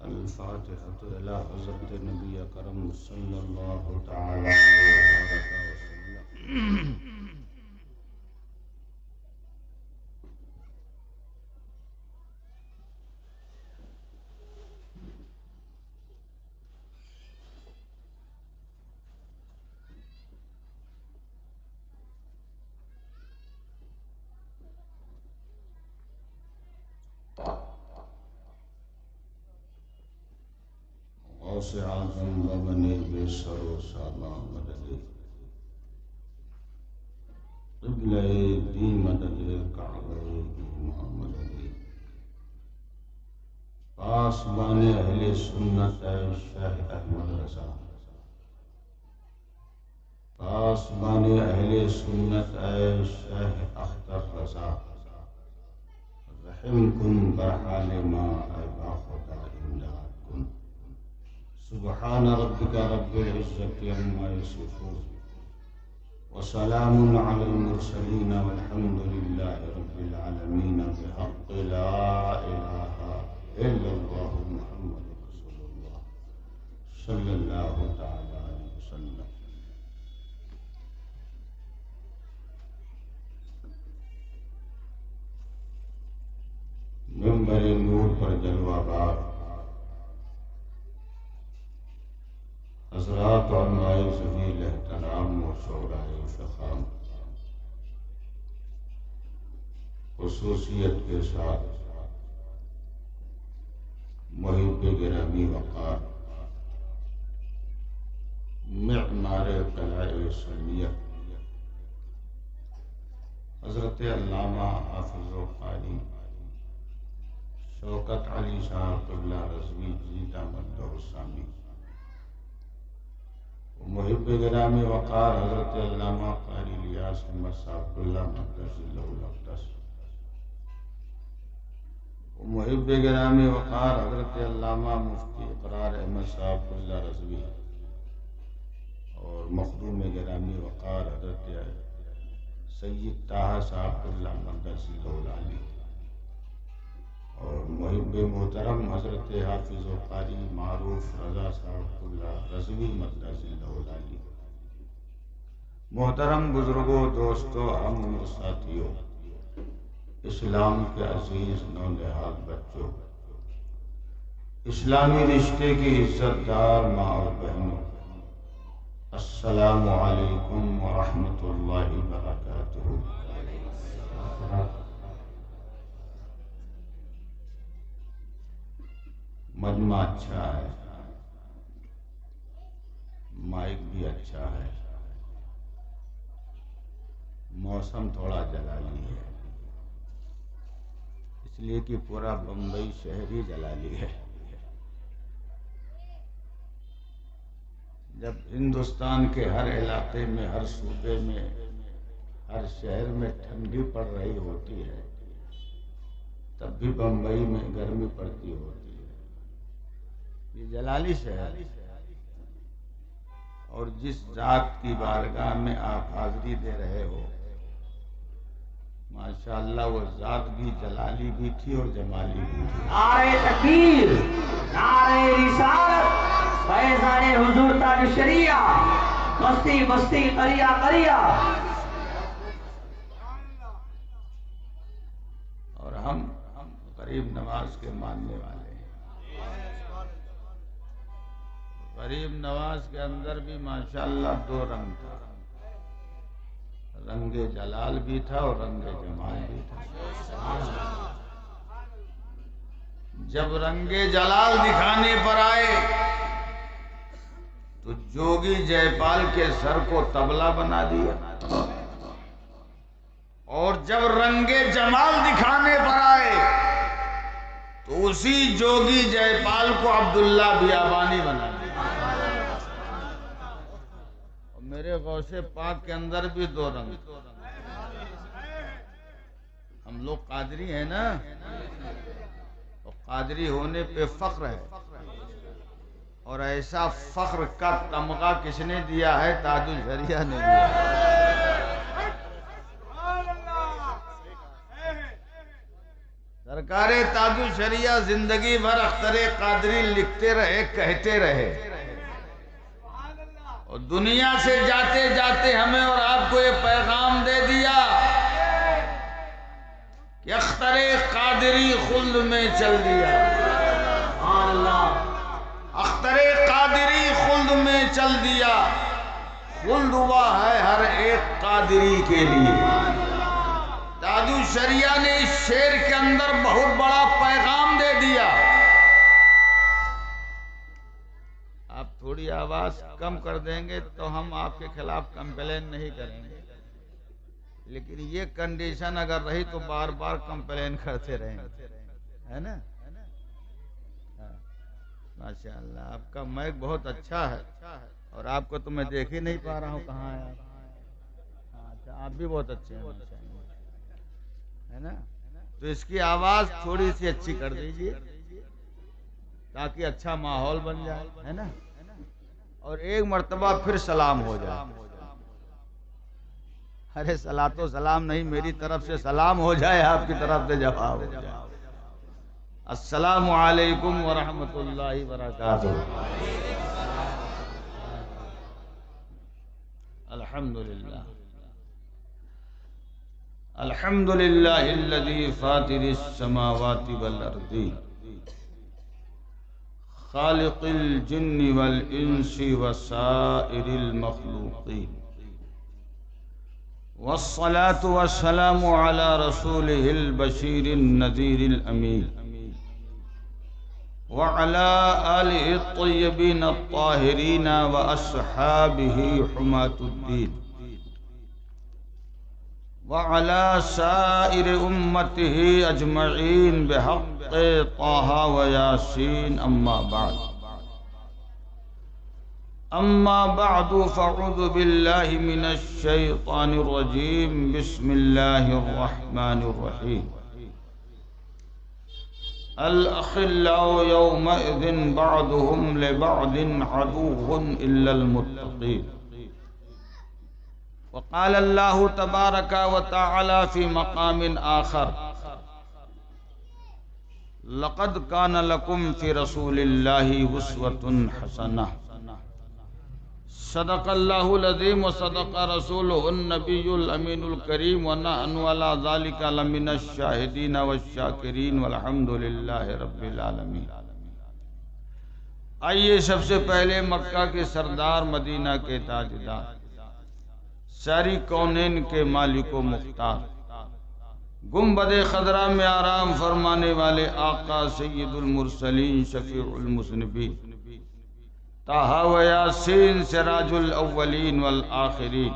الفاتحة إلى حضرة النبي أكرم صلى الله تعالى عليه وسلم. غوث اعظم بمنی بے سر و ساما مدد قبلہ دی مدد کعبہ ایمہ مدد پاسبان اہل سنت شیخ احمد رضا پاسبان اہل سنت شیخ اختر رضا رحم کن برحال ما ایبا خدا امداد کن. سبحان ربك رب العزة عما يصفون وسلام على المرسلين والحمد لله رب العالمين بحق لا إله إلا الله محمد رسول الله صلى الله تعالى عليه وسلم. منبر نور پر جلوہ بار حضرات اور نائب ذویل احترام و شعراء فخام، خصوصیت کے ساتھ محب گرامی وقار، معمار قلعہ سنیت حضرت علامہ حافظ و قاری شوکت علی صاحب قبلہ رضوی جی دامت السامی، محب گرامی وقار حضرت علامہ قاری الیاس احمد صاحب اللہ مقدس اللہ الاقدس، محب گرامی وقار حضرت علامہ مفتی اقرار احمد صاحب اللہ رضوی، اور مخدوم گرامی وقار حضرت سید طاہر صاحب اللہ مقدس اللہ العالی، اور محب محترم حضرت حافظ و قاری معروف رضا صاحب اللہ رضوی مقدس اللہ العالی، محترم بزرگوں، دوستوں، ہم عمر ساتھیوں، اسلام کے عزیز نونہال بچوں، اسلامی رشتے کی عزت دار ماں اور بہنوں، السلام علیکم ورحمۃ اللہ وبرکاتہ۔ مجمع اچھا ہے، مائک بھی اچھا ہے، موسم تھوڑا جلالی ہے، اس لیے کہ پورا بمبئی شہر ہی جلالی ہے۔ جب ہندوستان کے ہر علاقے میں، ہر صوبے میں، ہر شہر میں ٹھنڈی پڑ رہی ہوتی ہے، تب بھی بمبئی میں گرمی پڑتی ہوتی ہے۔ یہ جلالی شہر ہے، اور جس ذات کی بارگاہ میں آپ حاضری دے رہے ہو، ماشاءاللہ وہ ذات بھی جلالی بھی تھی اور جمالی بھی تھی۔ نعرہ تکبیر، نعرہ رسالت، فیضان حضور تاج شریعہ، بستی بستی قریہ قریہ۔ اور ہم غریب نواز کے ماننے والے ہیں۔ غریب نواز کے اندر بھی ماشاءاللہ دو رنگ تھا، رنگ جلال بھی تھا اور رنگ جمال بھی تھا۔ جب رنگ جلال دکھانے پر آئے تو جوگی جے پال کے سر کو طبلہ بنا دیا، اور جب رنگ جمال دکھانے پر آئے تو اسی جوگی جے پال کو عبداللہ بیابانی بنا دیا. اور میرے غوث پاک کے اندر بھی دو رنگ. ہم لوگ قادری ہیں نا، اور قادری ہونے پہ فخر ہے، اور ایسا فخر کا تمغہ کس نے دیا ہے؟ تاج الشریعہ نے دیا ہے. سرکار تاج الشریعہ زندگی بھر اختر قادری لکھتے رہے، کہتے رہے، اور دنیا سے جاتے جاتے ہمیں اور آپ کو یہ پیغام دے دیا کہ اختر قادری خلد میں چل دیا. اختر قادری خلد میں چل دیا. خلد ہوا ہے ہر ایک قادری کے لیے. تاج الشریعہ نے اس شعر کے اندر بہت بڑا پیغام دے دیا. آپ تھوڑی آواز کم کر دیں گے تو ہم آپ کے خلاف کمپلین نہیں کریں گے، لیکن یہ کنڈیشن اگر رہی تو بار بار کمپلین کرتے رہیں گے، ہے نا؟ ماشاءاللہ آپ کا مائک بہت اچھا ہے، اور آپ کو تو میں دیکھ ہی نہیں پا رہا ہوں کہاں ہے آپ. اچھا، آپ بھی بہت اچھے ہیں ماشاءاللہ، ہے نا؟ تو اس کی آواز تھوڑی سی اچھی کر دیجئے تاکہ اچھا ماحول بن جائے، ہے نا؟ اور ایک مرتبہ پھر سلام ہو جائے. ارے صلاۃ و سلام نہیں، میری طرف سے سلام ہو جائے، آپ کی طرف سے جواب ہو جائے. السلام علیکم ورحمۃ اللہ وبرکاتہ. الحمدللہ الحمدللہ الذی فاطر السماوات والارض خالق الجن والانس وسائر المخلوقین، والصلاة والسلام على رسوله البشير النذير الأمين وعلى آله الطيبين الطاهرين وأصحابه حماة الدين وعلى سائر أمته أجمعين بحق طه وياسين. أما بعد فأعوذ بالله من الشيطان الرجيم. بسم الله الرحمن الرحيم. الأخلاء يومئذ بعضهم لبعض عدو إلا المتقين. وقال الله تبارك وتعالى في مقام آخر: لقد كان لكم في رسول الله أسوة حسنة. صدق اللہ العظیم وصدق رسولہ النبی الامین الکریم ونحن علی ذلک لمن الشاہدین والشاکرین والحمد للہ رب العالمین. آئیے سب سے پہلے مکہ کے سردار، مدینہ کے تاجدار، ساری کونین کے مالک و مختار، گنبد خضرا میں آرام فرمانے والے آقا سید المرسلین شفیع المذنبین طٰہٰ و یاسین سراج الاولین والآخرین،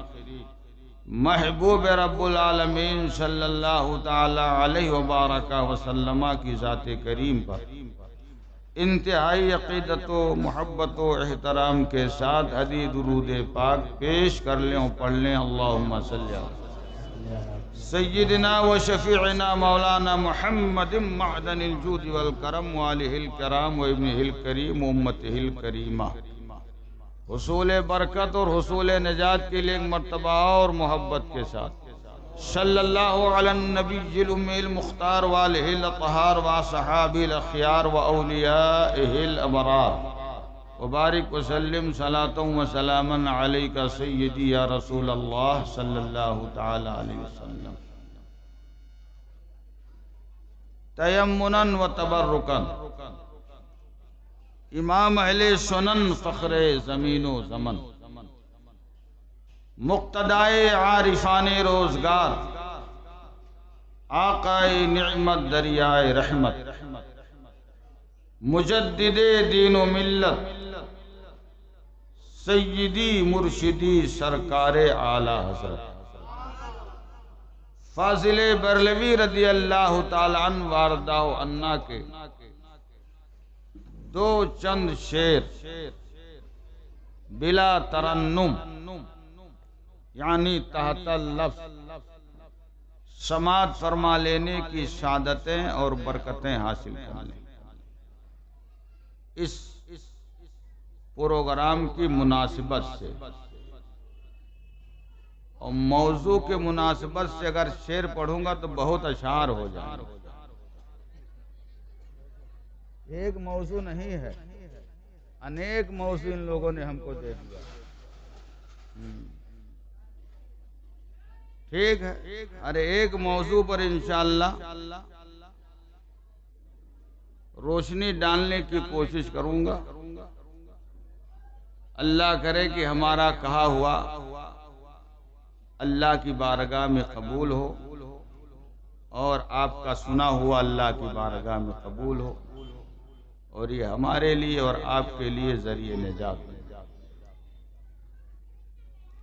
محبوب رب العالمین صلی اللہ تعالی علیہ وبارک وسلم کی ذات کریم پر انتہائی عقیدت و محبت و احترام کے ساتھ حدیث درود پاک پیش کر لیں اور پڑھ لیں. اللہم صلی علی سیدنا و شفیعنا مولانا محمد معدن الجود والکرم وآلہ الکرام و ابنہ الکریم و امتہ الکریمہ. حصول برکت اور حصول نجات کے لیے ایک مرتبہ اور محبت کے ساتھ صلی اللہ علی النبی الامی المختار وآلہ الاطہار وصحابہ الاخیار واولیائہ الابرار، وبارک وسلم صلاۃ و سلاما علیک سیدی یا رسول اللہ صلی اللہ تعالی علیہ وسلم. تیمنا و تبرکا، امام اہل سنن فخر زمین و زمن، مقتدائے عارفان روزگار، آقائے نعمت دریائے رحمت، مجدد دین و ملت، سیدی مرشدی سرکار اعلی حضرت فاضل برلوی رضی اللہ تعالی عنہ وارضہ عنا کے دو چند شعر بلا ترنم یعنی تحت اللفظ سماعت فرما لینے کی سعادتیں اور برکتیں حاصل کر لیں۔ اس پروگرام کی مناسبت سے اور موضوع کے مناسبت سے اگر شعر پڑھوں گا تو بہت اشعار ہو جائیں گے۔ ایک موضوع نہیں ہے، انیک موضوع ان لوگوں نے ہم کو دے دیا۔ ٹھیک ہے، ارے ایک موضوع پر انشاءاللہ روشنی ڈالنے کی کوشش کروں گا۔ اللہ کرے کہ ہمارا کہا ہوا اللہ کی بارگاہ میں قبول ہو اور آپ کا سنا ہوا اللہ کی بارگاہ میں قبول ہو، اور یہ ہمارے لیے اور آپ کے لیے ذریعہ نجات ہو۔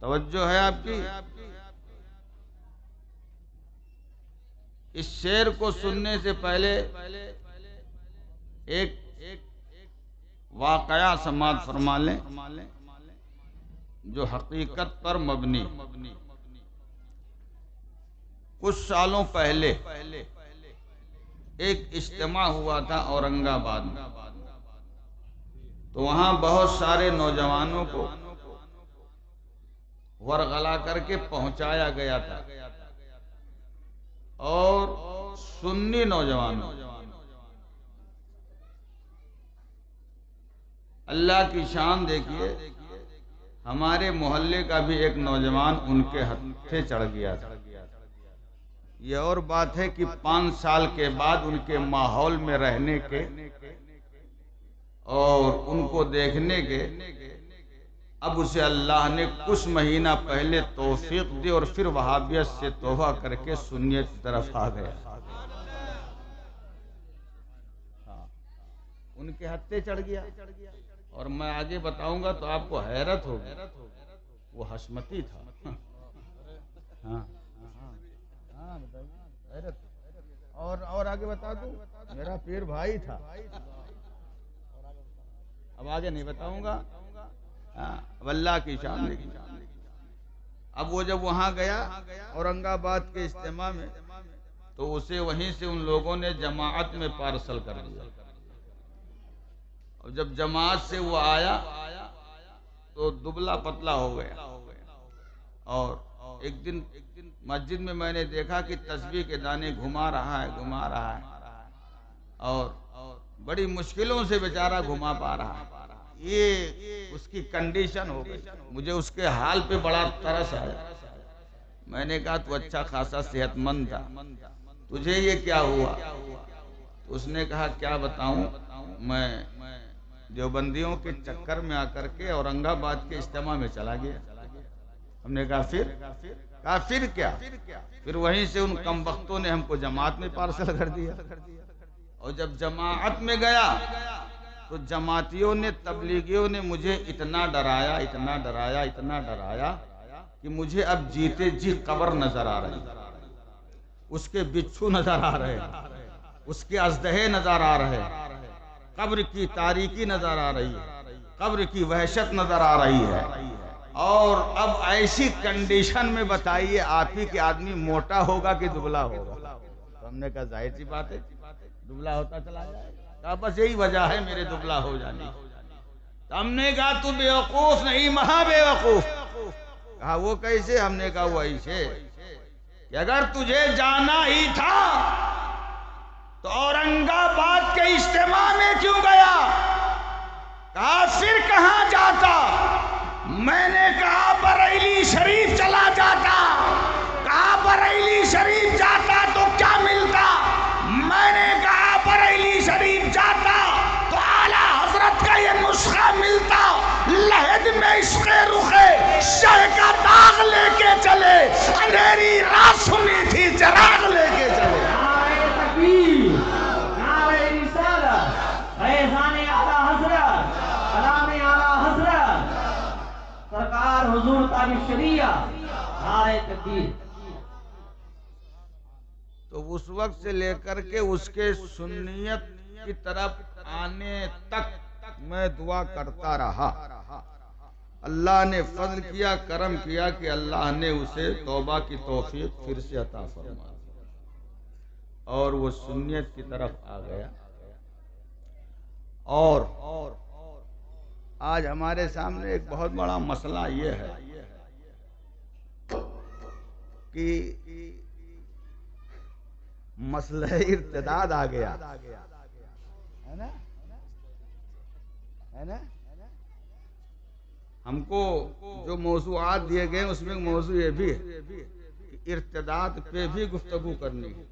توجہ ہے آپ کی؟ اس شعر کو سننے سے پہلے ایک واقعہ سماعت فرما لیں جو حقیقت پر مبنی۔ کچھ سالوں پہلے ایک اجتماع ہوا تھا اورنگ آباد میں، تو وہاں بہت سارے نوجوانوں کو ورغلا کر کے پہنچایا گیا تھا، اور سنی نوجوانوں، اللہ کی شان دیکھیے، ہمارے محلے کا بھی ایک نوجوان ان کے ہتھے چڑھ گیا تھا۔ یہ اور بات ہے کہ 5 سال کے بعد ان کے ماحول میں رہنے کے اور ان کو دیکھنے کے اب اسے اللہ نے کچھ مہینہ پہلے توفیق دی اور پھر وہابیت سے توبہ کر کے سنیت کی طرف آ گیا۔ ان کے ہتھے چڑھ گیا، اور میں آگے بتاؤں گا تو آپ کو حیرت ہوگی، وہ حشمتی تھا۔ اور آگے بتا دوں، میرا پیر بھائی تھا۔ اب آگے نہیں بتاؤں گا، اب اللہ کی شان دیکھی۔ اب وہ جب وہاں گیا اورنگ آباد کے اجتماع میں، تو اسے وہیں سے ان لوگوں نے جماعت میں پارسل کر دیا، اور جب جماعت سے وہ آیا تو دبلا پتلا ہو گیا، اور ایک دن مسجد میں نے دیکھا کہ تسبیح کے دانے گھما رہا ہے، اور بڑی مشکلوں سے بیچارہ گھما پا رہا ہے۔ یہ اس کی کنڈیشن ہو گئی۔ مجھے اس کے حال پہ بڑا ترس آیا۔ میں نے کہا تو اچھا خاصا صحت مند تھا، تجھے یہ کیا ہوا؟ تو اس نے کہا کیا بتاؤں، میں دیوبندیوں کے چکر میں آ کر کے اورنگ آباد کے اجتماع میں چلا گیا۔ ہم نے کہا پھر کیا؟ پھر وہیں سے ان کم وقتوں نے ہم کو جماعت میں پارسل کر دیا، اور جب جماعت میں گیا تو جماعتیوں نے، تبلیغیوں نے مجھے اتنا ڈرایا کہ مجھے اب جیتے جی قبر نظر آ رہی، اس کے بچھو نظر آ رہے، اس کے اژدہے نظر آ رہے، قبر کی تاریکی نظر آ رہی ہے، قبر کی وحشت نظر آ رہی ہے۔ اور اب ایسی کنڈیشن میں بتائیے آپ ہی کہ آدمی موٹا ہوگا کہ دبلا ہوگا؟ تو ہم نے کہا ظاہر سی بات ہے دبلا ہوتا چلا جائے گا، بس یہی وجہ ہے میرے دبلا ہو جانے۔ تو ہم نے کہا تو بیوقوف نہیں، مہا بیوقوف۔ کہا وہ کیسے؟ ہم نے کہا وہ ایسے کہ اگر تجھے جانا ہی تھا تو اورنگ آباد کے اجتماع میں کیوں گیا؟ کہا پھر کہاں جاتا؟ میں نے کہا بریلی شریف چلا جاتا۔ کہا بریلی شریف جاتا تو کیا ملتا؟ میں نے کہا بریلی شریف جاتا تو اعلیٰ حضرت کا یہ نسخہ ملتا، لحد میں عشق رخے شہ کا داغ لے کے چلے، اندھیری رات سنی تھی چراغ لے کے چلے۔ نعرہ تکبیر، نعرہ رسالت، فیضان اعلیٰ حضرت، کلام اعلیٰ حضرت، سرکار حضور تاج الشریعہ، نعرہ تکبیر۔ تو اس وقت سے لے کر کے اس کے سنیت کی طرف آنے تک میں دعا کرتا رہا. اللہ نے فضل کیا، کرم کیا کہ اللہ نے اسے توبہ کی توفیق پھر سے عطا فرما اور وہ سنیت کی طرف آ گیا. اور آج ہمارے سامنے ایک بہت بڑا مسئلہ یہ ہے کہ مسئلہ ارتداد آ گیا ہے نا. ہم کو جو موضوعات دیے گئے اس میں موضوع یہ بھی ہے کہ ارتداد پہ بھی گفتگو کرنی ہے.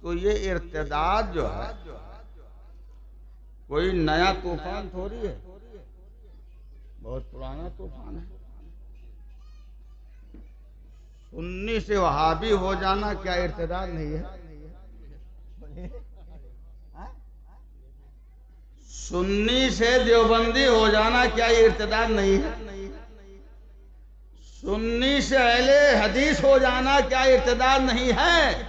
تو یہ ارتداد جو ہے کوئی نیا طوفان تھوڑی ہے، بہت پرانا طوفان ہے. سنی سے وہابی ہو جانا کیا ارتداد نہیں ہے؟ سنی سے دیوبندی ہو جانا کیا یہ ارتداد نہیں ہے؟ سنی سے اہل حدیث ہو جانا کیا ارتداد نہیں ہے؟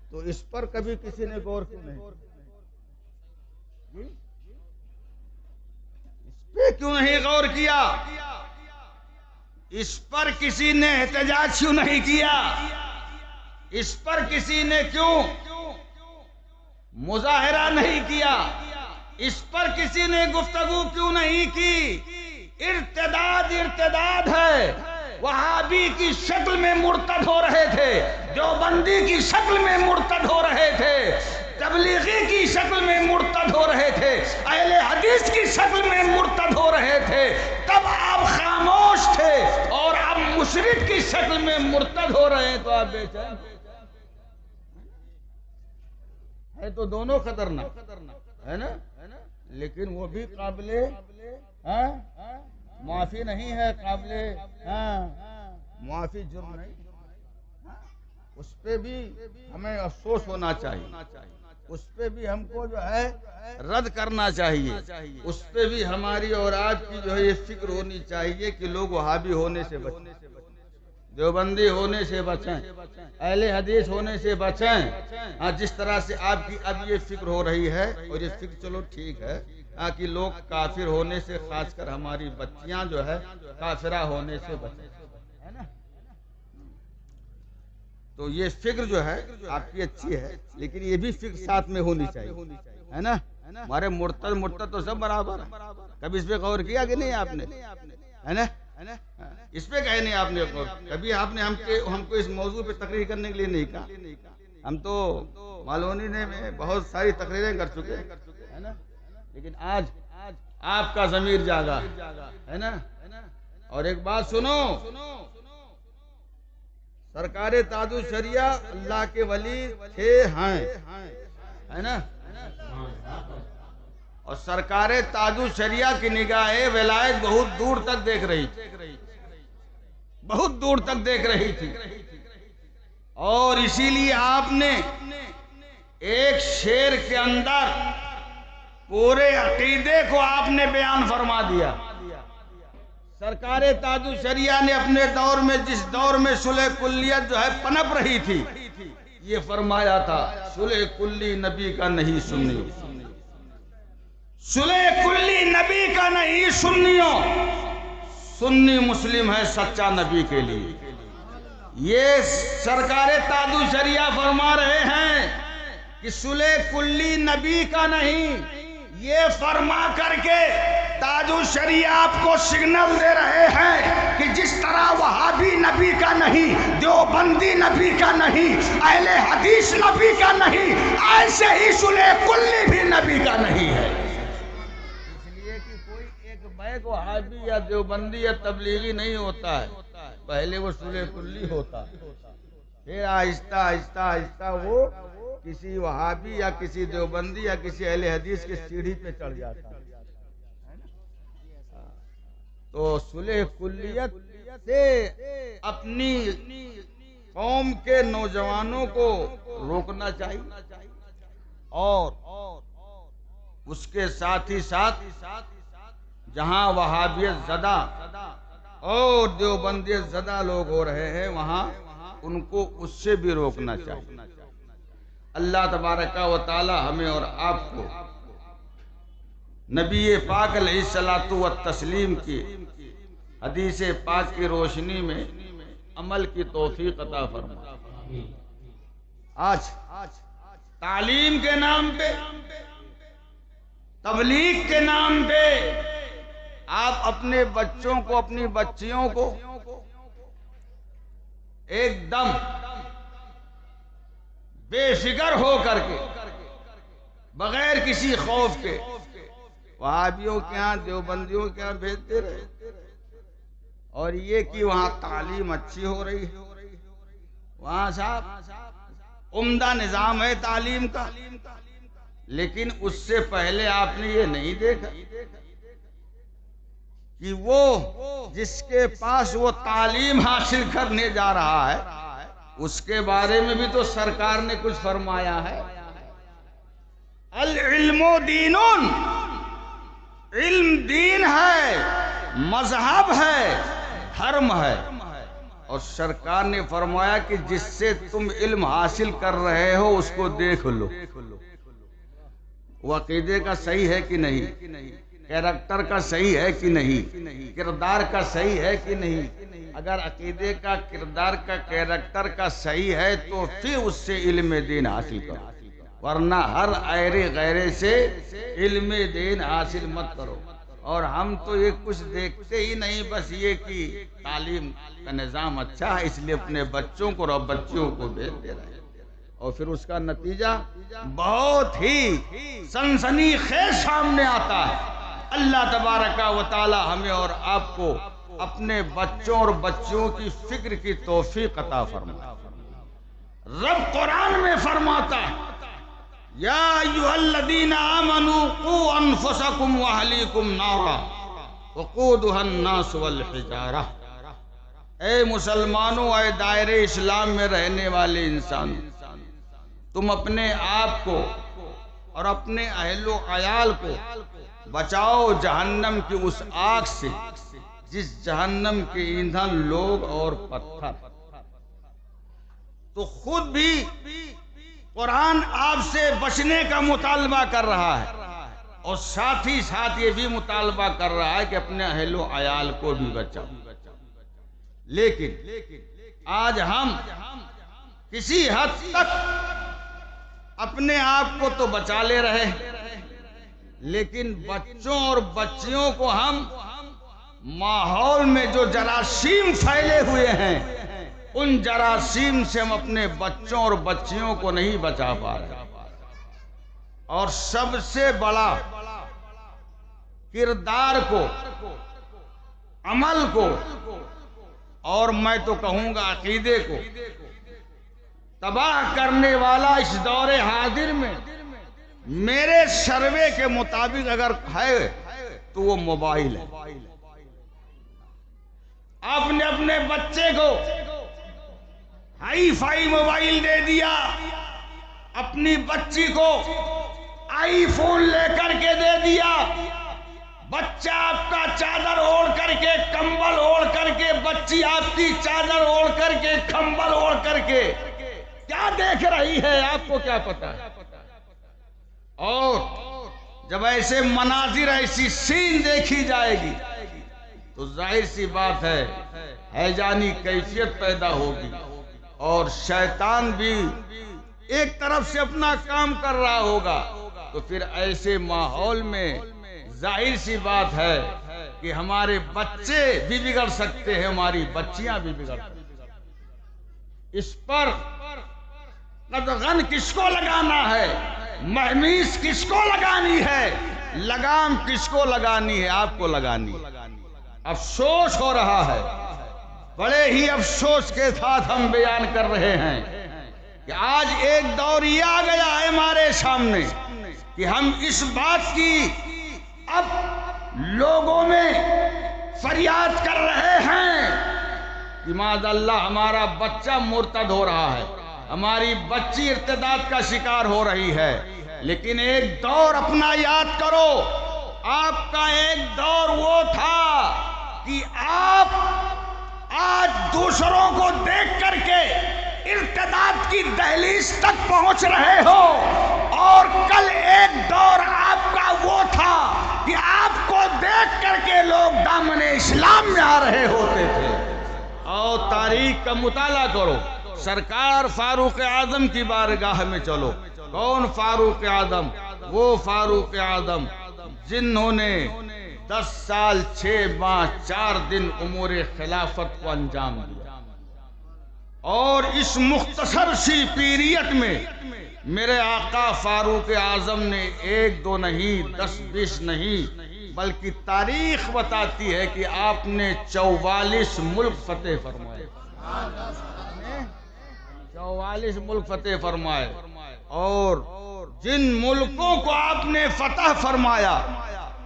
تو اس پر کبھی کسی نے غور کیوں نہیں؟ اس پہ کیوں نہیں غور کیا؟ اس پر کسی نے احتجاج کیوں نہیں کیا؟ اس پر کسی نے کیوں مظاہرہ نہیں کیا؟ اس پر کسی نے گفتگو کیوں نہیں کی؟ ارتداد ہے. وہابی کی شکل میں مرتد ہو رہے تھے، دیوبندی کی شکل میں مرتد ہو رہے تھے، تبلیغی کی شکل میں مرتد ہو رہے تھے، اہل حدیث کی شکل میں مرتد ہو رہے تھے. تب آپ خاموش تھے اور اب مشرک کی شکل میں مرتد ہو رہے ہیں تو آپ بے چین ہے. تو دونوں خطرناک ہے نا، لیکن وہ بھی قابل معافی نہیں ہے، قابل معافی جرم نہیں. اس پہ بھی ہمیں افسوس ہونا چاہیے، اس پہ بھی ہم کو جو ہے رد کرنا چاہیے، اس پہ بھی ہماری اور آپ کی جو ہے یہ فکر ہونی چاہیے کہ لوگ وہابی ہونے سے بچیں، دیوبندی ہونے سے بچیں، اہل حدیث ہونے سے بچیں. جس طرح سے آپ کی اب یہ فکر ہو رہی ہے، اور یہ فکر چلو ٹھیک ہے کہ لوگ کافر ہونے سے، خاص کر ہماری بچیاں جو ہے کافرہ ہونے سے بچیں. تو یہ فکر جو ہے آپ کی اچھی ہے، لیکن یہ بھی فکر ساتھ میں ہونی چاہیے ہے نا. ہمارے مرتد تو سب برابر ہے. کبھی اس پہ غور کیا کہ نہیں آپ نے؟ ہے نا، اس پہ کہے نہیں آپ نے غور. کبھی آپ نے ہم کو اس موضوع پہ تقریر کرنے کے لیے نہیں کہا. ہم تو مالونی نے میں بہت ساری تقریریں کر چکے ہے نا، لیکن آج آپ کا ضمیر جاگا ہے نا. اور ایک بات سنو، سرکار تاج الشریعہ اللہ کے ولی تھے ہیں ہے نا، اور سرکار تاج الشریعہ کی نگاہ ولایت بہت دور تک دیکھ رہی تھی، بہت دور تک دیکھ رہی تھی. اور اسی لیے آپ نے ایک شعر کے اندر پورے عقیدے کو آپ نے بیان فرما دیا. سرکار تاج الشریعہ نے اپنے دور میں، جس دور میں صلح کلیت جو ہے پنپ رہی تھی، یہ فرمایا تھا صلح کلی نبی کا نہیں سنی، صلح کلی نبی کا نہیں سنیوں، سنی مسلم ہے سچا نبی کے لیے. یہ سرکار تاج الشریعہ فرما رہے ہیں کہ صلح کلی نبی کا نہیں. یہ فرما کر کے تاج الشریعہ آپ کو سگنل دے رہے ہیں کہ جس طرح وہابی نبی کا نہیں، دیوبندی نبی کا نہیں، اہل حدیث نبی کا نہیں، ایسے ہی صلح کلی بھی نبی کا نہیں ہے. اس لیے کہ کوئی ایک بیک وہابی یا دیوبندی یا تبلیغی نہیں ہوتا ہے، پہلے وہ صلح کلی ہوتا، پھر آہستہ آہستہ آہستہ وہ کسی وہابی یا کسی دیوبندی یا کسی اہل حدیث کی سیڑھی پہ چڑھ جاتا. تو صلح کلیت سے اپنی قوم کے نوجوانوں کو روکنا چاہیے، اور اس کے ساتھ ہی ساتھ جہاں وہابیت زدہ اور دیوبندیت زدہ لوگ ہو رہے ہیں وہاں ان کو اس سے بھی روکنا چاہیے. اللہ تبارک و تعالی ہمیں اور آپ کو نبی پاک علیہ الصلوۃ والتسلیم کی حدیث پاک کی روشنی میں عمل کی توفیق عطا فرمائے۔ آج تعلیم کے نام پہ، تبلیغ کے نام پہ آپ اپنے بچوں کو، اپنی بچیوں کو ایک دم بے فکر ہو کر کے، بغیر کسی خوف کے وہابیوں کے ہاں، دیوبندیوں کے ہاں بھیجتے رہے، اور یہ کہ وہاں تعلیم اچھی ہو رہی ہے، وہاں صاحب عمدہ نظام ہے تعلیم کا، لیکن اس سے پہلے آپ نے یہ نہیں دیکھا کہ وہ جس کے پاس وہ تعلیم حاصل کرنے جا رہا ہے اس کے بارے میں بھی تو سرکار نے کچھ فرمایا ہے۔ العلم دین، علم دین ہے، مذہب ہے، دھرم ہے، اور سرکار نے فرمایا کہ جس سے تم علم حاصل کر رہے ہو اس کو دیکھ لو، وہ عقیدے کا صحیح ہے کہ نہیں، کیریکٹر کا صحیح ہے کہ نہیں، کردار کا صحیح ہے کہ نہیں۔ اگر عقیدے کا، کردار کا، کیریکٹر کا صحیح ہے تو پھر اس سے علم دین حاصل کرو، ورنہ ہر ایرے غیرے سے علم دین حاصل مت کرو۔ اور ہم تو یہ کچھ دیکھتے ہی نہیں، بس یہ کہ تعلیم کا نظام اچھا ہے اس لیے اپنے بچوں کو اور بچیوں کو بھیج دے رہے ہیں، اور پھر اس کا نتیجہ بہت ہی سنسنی خیز سامنے آتا ہے۔ اللہ تبارک و تعالی ہمیں اور آپ کو اپنے بچوں اور بچیوں کی فکر کی توفیق عطا فرمائے۔ رب قرآن میں فرماتا ہے، یا ایھا الذین آمنوا قوا انفسکم واہلیکم نارا وقودھا الناس والحجارہ۔ اے مسلمانوں، اے دائرے اسلام میں رہنے والے انسان، تم اپنے آپ کو اور اپنے اہل و عیال کو بچاؤ جہنم کی اس آگ سے جس جہنم کے ایندھن لوگ اور پتھر۔ تو خود بھی قرآن آپ سے بچنے کا مطالبہ کر رہا ہے، اور ساتھ ہی ساتھ یہ بھی مطالبہ کر رہا ہے کہ اپنے اہل و عیال کو بھی بچاؤ۔ لیکن آج ہم کسی حد تک اپنے آپ کو تو بچا لے رہے، لیکن بچوں اور بچیوں کو ہم ماحول میں جو جراثیم پھیلے ہوئے ہیں ان جراثیم سے ہم اپنے بچوں اور بچیوں کو نہیں بچا پا رہے۔ اور سب سے بڑا کردار کو، عمل کو، اور میں تو کہوں گا عقیدے کو تباہ کرنے والا اس دور حاضر میں میرے سروے کے مطابق اگر ہے تو وہ موبائل ہے۔ آپ نے اپنے بچے کو ہائی فائی موبائل دے دیا، اپنی بچی کو آئی فون لے کر کے دے دیا، بچہ آپ کا چادر اوڑھ کر کے، کمبل اوڑھ کر کے، بچی آپ کی چادر اوڑھ کر کے، کمبل اوڑھ کر کے کیا دیکھ رہی ہے آپ کو کیا پتا ہے؟ اور جب ایسے مناظر، ایسی سین دیکھی جائے گی تو ظاہر سی بات ہے ہیجانی کیفیت پیدا ہوگی، اور شیطان بھی ایک طرف سے اپنا کام کر رہا ہوگا، تو پھر ایسے ماحول میں ظاہر سی بات ہے کہ ہمارے بچے بھی بگڑ سکتے ہیں، ہماری بچیاں بھی بگڑ سکتی ہیں۔ اس پر قدغن کس کو لگانا ہے، مہمیز کس کو لگانی ہے، لگام کس کو لگانی ہے؟ آپ کو لگانی ہے۔ افسوس ہو رہا ہے، بڑے ہی افسوس کے ساتھ ہم بیان کر رہے ہیں کہ آج ایک دور یہ آ گیا ہے ہمارے سامنے کہ ہم اس بات کی اب لوگوں میں فریاد کر رہے ہیں کہ معاذ اللہ ہمارا بچہ مرتد ہو رہا ہے، ہماری بچی ارتداد کا شکار ہو رہی ہے۔ لیکن ایک دور اپنا یاد کرو، آپ کا ایک دور وہ تھا کہ آپ آج دوسروں کو دیکھ کر کے استعداد کی دہلیز تک پہنچ رہے ہو، اور کل ایک دور آپ کا وہ تھا کہ آپ کو دیکھ کر کے لوگ دامن اسلام میں آ رہے ہوتے تھے۔ اور تاریخ کا مطالعہ کرو، سرکار فاروق اعظم کی بارگاہ میں چلو۔ کون فاروق اعظم؟ وہ فاروق اعظم جنہوں نے 10 سال 6 ماہ 4 دن امور خلافت کو انجام دیا، اور اس مختصر سی پیریڈ میں میرے آقا فاروق اعظم نے 1 2 نہیں 10 20 نہیں بلکہ تاریخ بتاتی ہے کہ آپ نے 44 ملک فتح فرمائے، 44 ملک فتح فرمائے۔ اور جن ملکوں کو آپ نے فتح فرمایا،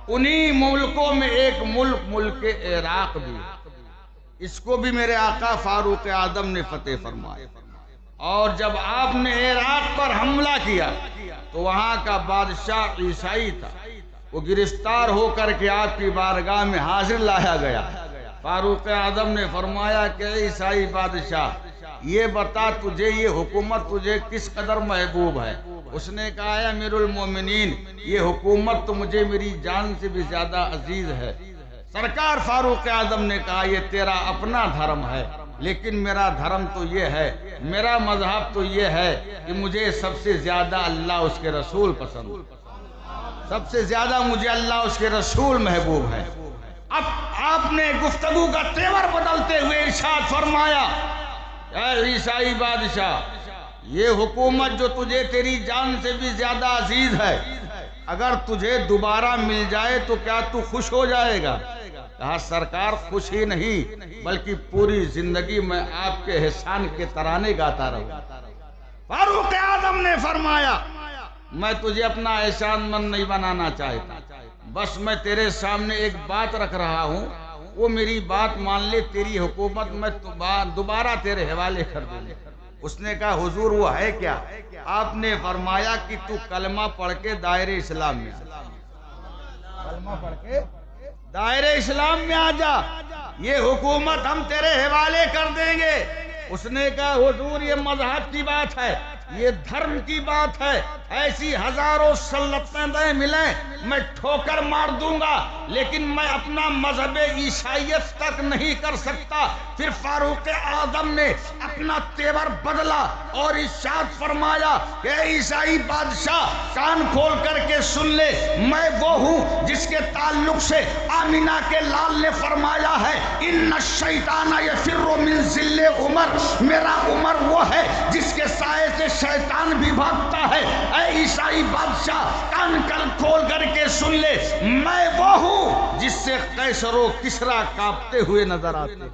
انہی ملکوں میں ایک ملک عراق بھی، اس کو بھی میرے آقا فاروق اعظم نے فتح فرمایا۔ اور جب آپ نے عراق پر حملہ کیا تو وہاں کا بادشاہ عیسائی تھا، وہ گرفتار ہو کر کے آپ کی بارگاہ میں حاضر لایا گیا۔ فاروق اعظم نے فرمایا کہ عیسائی بادشاہ، یہ بتا تجھے یہ حکومت تجھے کس قدر محبوب ہے؟ اس نے کہا اے امیر المومنین، یہ حکومت تو مجھے میری جان سے بھی زیادہ عزیز ہے۔ سرکار فاروق اعظم نے کہا یہ تیرا اپنا دھرم ہے، لیکن میرا دھرم تو یہ ہے، میرا مذہب تو یہ ہے کہ مجھے سب سے زیادہ اللہ اس کے رسول پسند ہے، سب سے زیادہ مجھے اللہ اس کے رسول محبوب ہے۔ اب آپ نے گفتگو کا تیور بدلتے ہوئے ارشاد فرمایا اے عیسائی بادشاہ، یہ حکومت جو تجھے تیری جان سے بھی زیادہ عزیز ہے، اگر تجھے دوبارہ مل جائے تو کیا تو خوش ہو جائے گا؟ کہا سرکار خوش ہی نہیں بلکہ پوری زندگی میں آپ کے احسان کے ترانے گاتا رہوں۔ فاروق اعظم نے فرمایا میں تجھے اپنا احسان مند نہیں بنانا چاہتا، بس میں تیرے سامنے ایک بات رکھ رہا ہوں، وہ میری بات مان لے، تیری حکومت میں دوبارہ تیرے حوالے کر دوں۔ اس نے کہا حضور وہ ہے کیا؟ آپ نے فرمایا کہ تو کلمہ پڑھ کے دائرہ اسلام میں آ، کلمہ پڑھ کے دائرہ اسلام میں آ جا، یہ حکومت ہم تیرے حوالے کر دیں گے۔ اس نے کہا حضور یہ مذہب کی بات ہے، یہ دھرم کی بات ہے، ایسی ہزاروں سلطنتیں ملیں میں ٹھوکر مار دوں گا، لیکن میں اپنا مذہب عیسائیت تک نہیں کر سکتا۔ پھر فاروق اعظم نے اپنا تیور بدلا اور ارشاد فرمایا کہ عیسائی بادشاہ کان کھول کر کے سن لے، میں وہ ہوں جس کے تعلق سے آمینہ کے لال نے فرمایا ہے ان الشیطان یفر من ظل عمر، میرا عمر وہ ہے جس کے سائے سے شیطان بھی بھاگتا ہے۔ اے عیسائی بادشاہ کان کھول کر کے سن لے، میں وہ ہوں جس سے قیصر و کسریٰ کانپتے ہوئے نظر آتے۔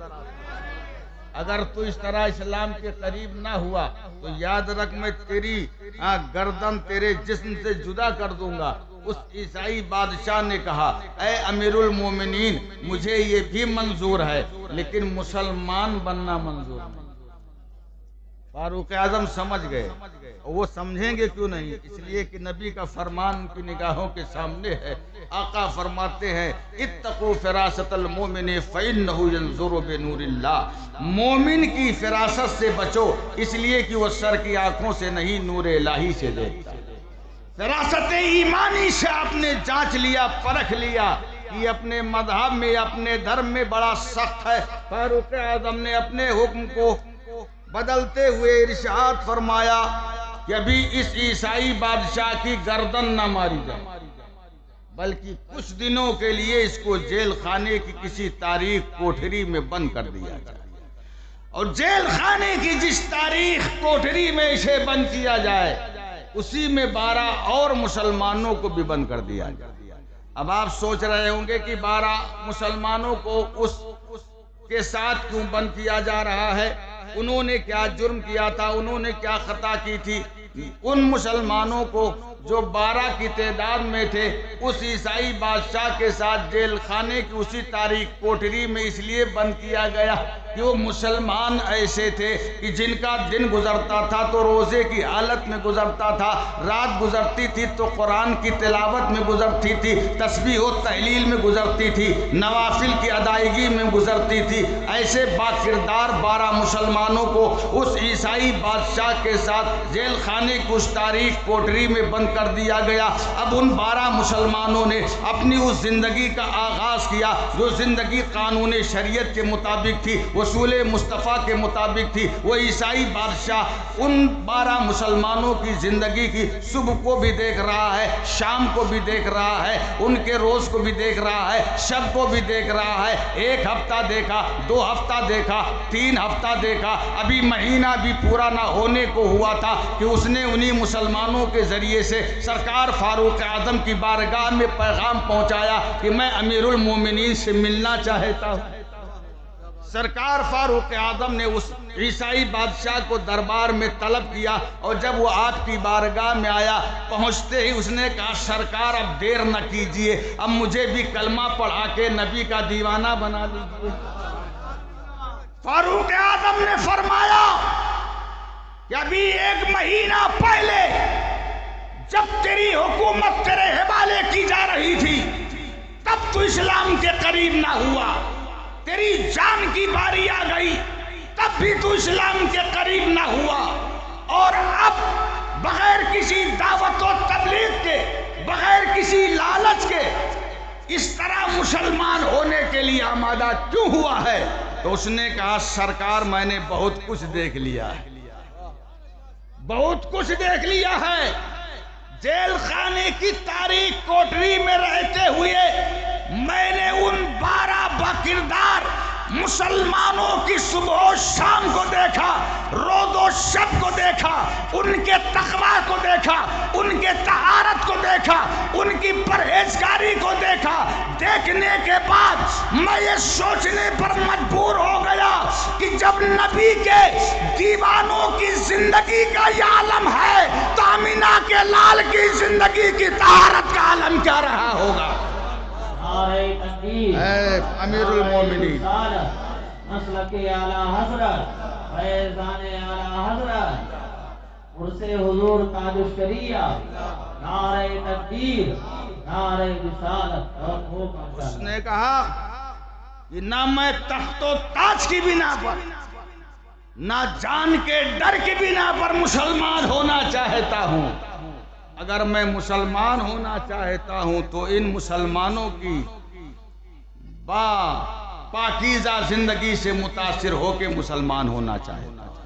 اگر تو اس طرح اسلام کے قریب نہ ہوا تو یاد رکھ میں تیری گردن تیرے جسم سے جدا کر دوں گا۔ اس عیسائی بادشاہ نے کہا اے امیر المومنین مجھے یہ بھی منظور ہے لیکن مسلمان بننا منظور نہیں۔ فاروق اعظم سمجھ گئے، وہ سمجھیں گے کیوں نہیں؟ اس لیے کہ نبی کا فرمان ان کی نگاہوں کے سامنے ہے۔ آقا فرماتے ہیں اتقوا فراست المومن فإنہ ینظر بنور اللہ، مومن کی فراست سے بچو اس لیے کہ وہ سر کی آنکھوں سے نہیں نور الہی سے دیکھتا۔ فراست ایمانی سے آپ نے جانچ لیا، پرکھ لیا کہ اپنے مذہب میں اپنے دھرم میں بڑا سخت ہے۔ فاروق اعظم نے اپنے حکم کو بدلتے ہوئے ارشاد فرمایا کہ ابھی اس عیسائی بادشاہ کی گردن نہ ماری جائے بلکہ کچھ دنوں کے لیے اس کو جیل خانے کی کسی تاریخ کوٹھری میں بند کر دیا جائے، اور جیل خانے کی جس تاریخ کوٹھری میں اسے بند کیا جائے اسی میں 12 اور مسلمانوں کو بھی بند کر دیا جائے۔ اب آپ سوچ رہے ہوں گے کہ 12 مسلمانوں کو اس کے ساتھ کیوں بند کیا جا رہا ہے؟ انہوں نے کیا جرم کیا تھا؟ انہوں نے کیا خطا کی تھی؟ ان مسلمانوں کو جو 12 کی تعداد میں تھے اس عیسائی بادشاہ کے ساتھ جیل خانے کی اسی تاریخ کوٹری میں اس لیے بند کیا گیا کہ وہ مسلمان ایسے تھے کہ جن کا دن گزرتا تھا تو روزے کی حالت میں گزرتا تھا، رات گزرتی تھی تو قرآن کی تلاوت میں گزرتی تھی، تسبیح و تحلیل میں گزرتی تھی، نوافل کی ادائیگی میں گزرتی تھی۔ ایسے باکردار 12 مسلمانوں کو اس عیسائی بادشاہ کے ساتھ جیل خانے کی اس تاریخ کوٹری میں بند کر دیا گیا۔ اب ان 12 مسلمانوں نے اپنی اس زندگی کا آغاز کیا جو زندگی قانون شریعت کے مطابق تھی، اصول مصطفیٰ کے مطابق تھی۔ وہ عیسائی بادشاہ ان 12 مسلمانوں کی زندگی کی صبح کو بھی دیکھ رہا ہے، شام کو بھی دیکھ رہا ہے، ان کے روز کو بھی دیکھ رہا ہے، شب کو بھی دیکھ رہا ہے۔ 1 ہفتہ دیکھا، 2 ہفتہ دیکھا، 3 ہفتہ دیکھا، ابھی مہینہ بھی پورا نہ ہونے کو ہوا تھا کہ اس نے انہی مسلمانوں کے ذریعے سے سرکار فاروق اعظم کی بارگاہ میں پیغام پہنچایا کہ میں امیر المومنین سے ملنا چاہتا ہوں۔ سرکار فاروق اعظم نے اس عیسائی بادشاہ کو دربار میں طلب کیا، اور جب وہ آپ کی بارگاہ میں آیا، پہنچتے ہی اس نے کہا سرکار اب دیر نہ کیجئے، اب مجھے بھی کلمہ پڑھا کے نبی کا دیوانہ بنا دیجئے۔ فاروق اعظم نے فرمایا کہ ابھی 1 مہینہ پہلے جب تیری حکومت تیرے حوالے کی جا رہی تھی تب تو اسلام کے قریب نہ ہوا، تیری جان کی باری آ گئی تب بھی تو اسلام کے قریب نہ ہوا، اور اب بغیر کسی دعوت و تبلیغ کے، بغیر کسی لالچ کے اس طرح مسلمان ہونے کے لیے آمادہ کیوں ہوا ہے؟ تو اس نے کہا سرکار میں نے بہت کچھ دیکھ لیا ہے، بہت کچھ دیکھ لیا ہے۔ جیل خانے کی تاریخ کوٹری میں رہتے ہوئے میں نے ان 12 باکردار مسلمانوں کی صبح و شام کو دیکھا، روز و شب کو دیکھا، ان کے تقویٰ کو دیکھا، ان کے طہارت کو دیکھا، ان کی پرہیزگاری کو دیکھا۔ دیکھنے کے بعد میں یہ سوچنے پر مجبور ہو گیا کہ جب نبی کے دیوانوں کی زندگی کا یہ عالم ہے تو آمینہ کے لال کی زندگی کی طہارت کا عالم کیا رہا ہوگا؟ اے امیر المومنین، مسلک اعلی حضرت، فیضان اعلی حضرت، عرص حضور تاج الشریعہ، نعرہ تکبیر، نعرہ رسالت۔ اس نے کہا کہ نہ میں تخت و تاج کی بنا پر، نہ جان کے ڈر کی بنا پر مسلمان ہونا چاہتا ہوں۔ اگر میں مسلمان ہونا چاہتا ہوں تو ان مسلمانوں کی پاکیزہ زندگی سے متاثر ہو کے مسلمان ہونا چاہتا ہوں۔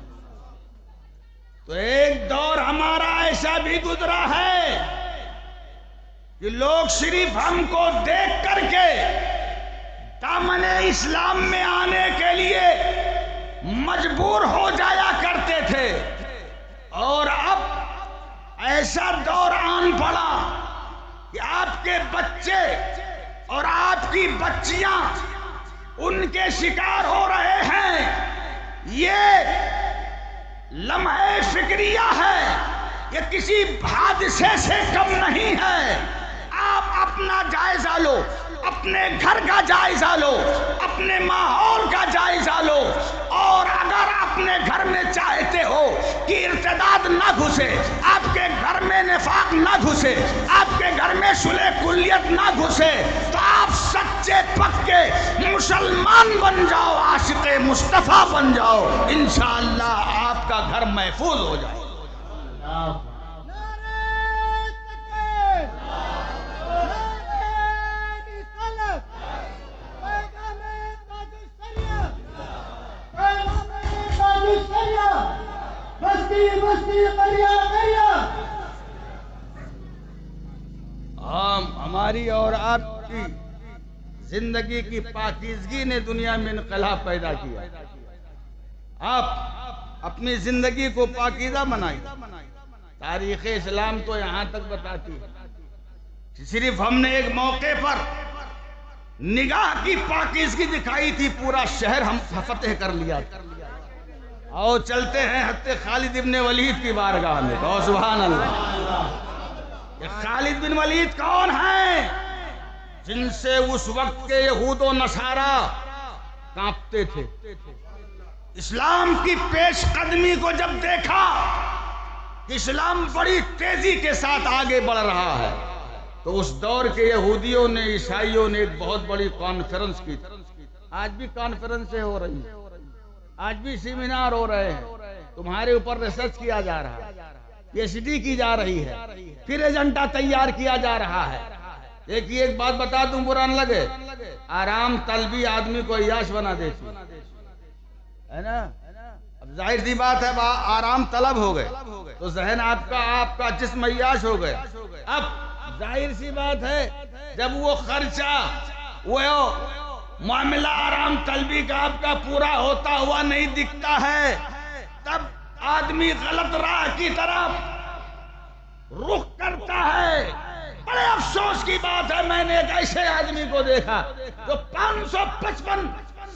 تو ایک دور ہمارا ایسا بھی گزرا ہے کہ لوگ صرف ہم کو دیکھ کر کے دامن اسلام میں آنے کے لیے مجبور ہو جایا کرتے تھے، اور اب ایسا دور آن پڑا کہ آپ کے بچے اور آپ کی بچیاں ان کے شکار ہو رہے ہیں۔ یہ لمحہ فکریہ ہے، یہ کسی حادثے سے کم نہیں ہے۔ آپ اپنا جائزہ لو، اپنے گھر کا جائزہ لو، اپنے ماحول کا جائزہ لو، اور اگر اپنے گھر میں چاہتے ہو کہ ارتداد نہ گھسے، آپ کے گھر میں نفاق نہ گھسے، آپ کے گھر میں صلح کلیت نہ گھسے، تو آپ سچے پکے مسلمان بن جاؤ، عاشق مصطفیٰ بن جاؤ، انشاءاللہ آپ کا گھر محفوظ ہو جائے۔ ہماری اور آپ کی زندگی کی پاکیزگی نے دنیا میں انقلاب پیدا کیا۔ آپ اپنی زندگی کو پاکیزہ بنائیں۔ تاریخ اسلام تو یہاں تک بتاتی ہے، صرف ہم نے ایک موقع پر نگاہ کی پاکیزگی دکھائی تھی، پورا شہر ہم فتح کر لیا تھا۔ آؤ چلتے ہیں حضرت خالد بن ولید کی بارگاہ میں۔ کہو سبحان اللہ۔ یہ خالد بن ولید کون ہیں؟ جن سے اس وقت کے یہود و نصارہ کانپتے تھے، اسلام کی پیش قدمی کو جب دیکھا کہ اسلام بڑی تیزی کے ساتھ آگے بڑھ رہا ہے، تو اس دور کے یہودیوں نے، عیسائیوں نے ایک بہت بڑی کانفرنس کی تھی۔ آج بھی کانفرنسیں ہو رہی ہیں، آج بھی سیمینار ہو رہے ہیں، تمہارے اوپر ریسرچ کیا جا رہا ہے، پی ایچ ڈی کی جا رہی ہے، پھر ایجنڈا تیار کیا جا رہا ہے۔ ایک بات بتا دوں، برا نہ لگے، آرام طلبی آدمی کو عیاش بنا دیتی ہے نا۔ اب ظاہر سی بات ہے، آرام طلب ہو گئے تو ذہن آپ کا جسم عیاش ہو گئے۔ اب ظاہر سی بات ہے، جب وہ خرچہ، وہ معاملہ آرام طلبی کا آپ کا پورا ہوتا ہوا نہیں دکھتا ہے، تب آدمی غلط راہ کی طرف رخ کرتا ہے۔ بڑے افسوس کی بات ہے، میں نے ایک ایسے آدمی کو دیکھا جو 555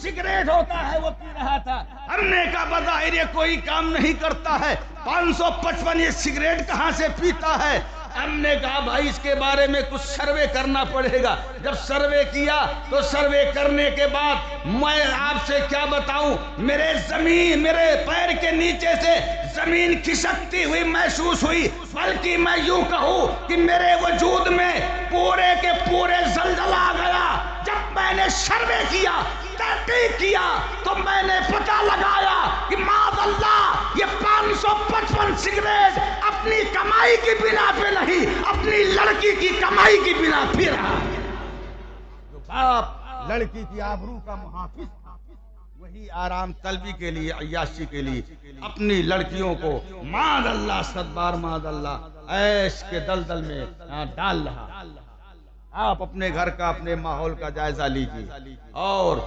سگریٹ ہوتا ہے وہ پی رہا تھا۔ ہم نے کہا بظاہر یہ کوئی کام نہیں کرتا ہے، 555 یہ سگریٹ کہاں سے پیتا ہے؟ ہم نے کہا بھائی اس کے بارے میں کچھ سروے کرنا پڑے گا۔ جب سروے کیا تو سروے کرنے کے بعد میں آپ سے کیا بتاؤں، میرے پیر کے نیچے سے زمین کھسکتی ہوئی محسوس ہوئی، بلکہ میں یوں کہوں کہ میرے وجود میں پورے کے پورے زلزلہ آ گیا۔ جب میں نے سروے کیا، تحقیق کیا، تو میں نے پتہ لگایا کہ معاذ اللہ یہ 555 سگریٹ اپنی کمائی کی بنا پہ نہیں، اپنی لڑکی کی کمائی کی بنا پہ رہا۔ جو باپ لڑکی کی آبرو کا محافظ تھا، وہی آرام طلبی کے لیے، عیاشی کے لیے اپنی لڑکیوں کو معاذ اللہ، صد بار معاذ اللہ، عیش کے دلدل میں ڈال رہا۔ آپ اپنے گھر کا، اپنے ماحول کا جائزہ لیجئے اور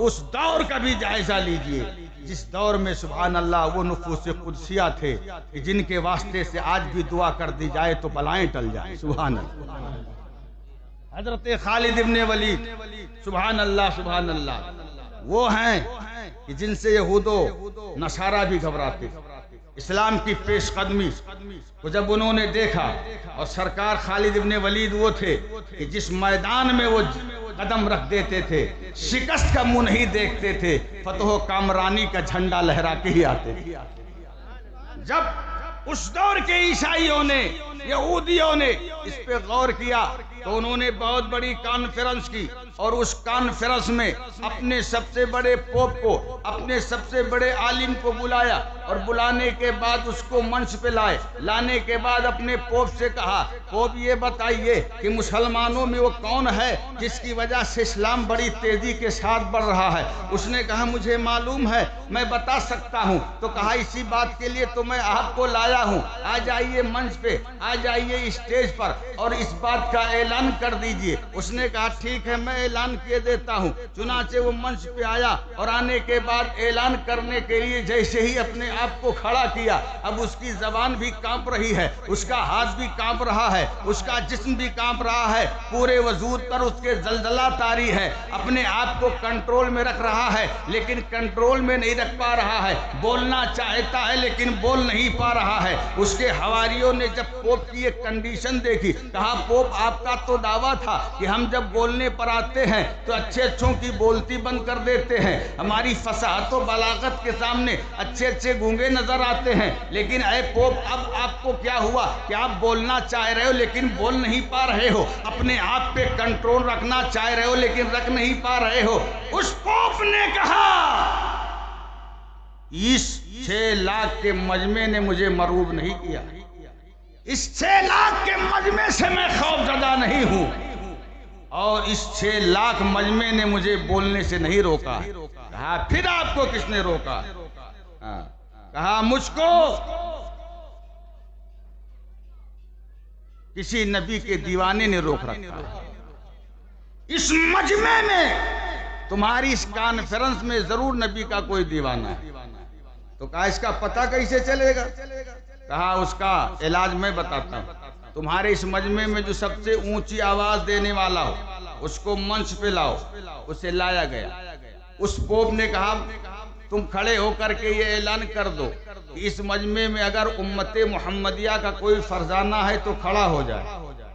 اس دور کا بھی جائزہ لیجئے جس دور میں سبحان اللہ وہ نفوس قدسیہ تھے کہ جن کے واسطے سے آج بھی دعا کر دی جائے تو بلائیں ٹل جائیں۔ سبحان اللہ۔ حضرت خالد ابن ولید، سبحان اللہ سبحان اللہ، وہ ہیں کہ جن سے یہود و نصارہ بھی گھبراتے تھے۔ اسلام کی پیش قدمی کو جب انہوں نے دیکھا، اور سرکار خالد ابن ولید وہ تھے کہ جس میدان میں وہ قدم رکھ دیتے تھے شکست کا منہ نہیں دیکھتے تھے، فتح و کامرانی کا جھنڈا لہرا کے ہی آتے تھے۔ جب اس دور کے عیسائیوں نے، یہودیوں نے اس پہ غور کیا تو انہوں نے بہت بڑی کانفرنس کی، اور اس کانفرنس میں اپنے سب سے بڑے پوپ کو، اپنے سب سے بڑے عالم کو بلایا، اور بلانے کے بعد اس کو منچ پہ لانے کے بعد اپنے پوپ سے کہا، پوپ یہ بتائیے کہ مسلمانوں میں وہ کون ہے جس کی وجہ سے اسلام بڑی تیزی کے ساتھ بڑھ رہا ہے؟ اس نے کہا مجھے معلوم ہے، میں بتا سکتا ہوں۔ تو کہا اسی بات کے لیے تو میں آپ کو لایا ہوں، آ جائیے منچ پہ، آ جائیے اسٹیج پر اور اس بات کا اعلان کر دیجئے۔ اس نے کہا ٹھیک ہے میں اعلان کیے دیتا ہوں۔ چنانچہ وہ منچ پہ آیا، اور آنے کے بعد اعلان کرنے کے لیے جیسے ہی اپنے آپ کو کھڑا کیا، اب اس کی زبان بھی کانپ رہی ہے، اس کا ہاتھ بھی کانپ رہا ہے، اس کا جسم بھی کانپ رہا ہے، پورے وجود پر اس کے زلزلہ طاری ہے، اپنے آپ کو کنٹرول میں رکھ رہا ہے لیکن کنٹرول میں نہیں رکھ پا رہا ہے، بولنا چاہتا ہے لیکن بول نہیں پا رہا ہے۔ اس کے حواریوں نے جب پوپ کی ایک کنڈیشن دیکھی، کہا پوپ آپ کا تو دعویٰ تھا کہ ہم جب بولنے پر آتے ہیں تو اچھے اچھوں کی بولتی بند کر دیتے ہیں، ہماری فصاحت و بلاغت کے سامنے اچھے اچھے گونگے نظر آتے ہیں، لیکن اے پوپ اب آپ کو کیا ہوا کہ آپ بولنا چاہ رہے ہو لیکن بول نہیں پا رہے ہو، اپنے آپ پہ کنٹرول رکھنا چاہ رہے ہو لیکن رکھ نہیں پا رہے ہو۔ اس پوپ نے کہا اس 6 لاکھ کے مجمع نے مجھے مرعوب نہیں کیا، اس 6 لاکھ کے مجمع سے میں خوف زدہ نہیں ہوں، اور اس 6 لاکھ مجمع نے مجھے بولنے سے نہیں روکا۔ کہا پھر آپ کو کس نے روکا؟ کہا مجھ کو کسی نبی کے دیوانے نے روک رکھا ہے، اس مجمع میں تمہاری اس کانفرنس میں ضرور نبی کا کوئی دیوانہ ہے۔ تو کہا اس کا پتہ کیسے چلے گا؟ کہا اس کا علاج میں بتاتا ہوں، تمہارے اس مجمع میں جو سب سے اونچی آواز دینے والا ہو اس کو منچ پہ لاؤ۔ اسے لایا گیا، اس پوپ نے کہا تم کھڑے ہو کر کے یہ اعلان کر دو کہ اس مجمع میں اگر امت محمدیہ کا کوئی فرزانہ ہے تو کھڑا ہو جائے۔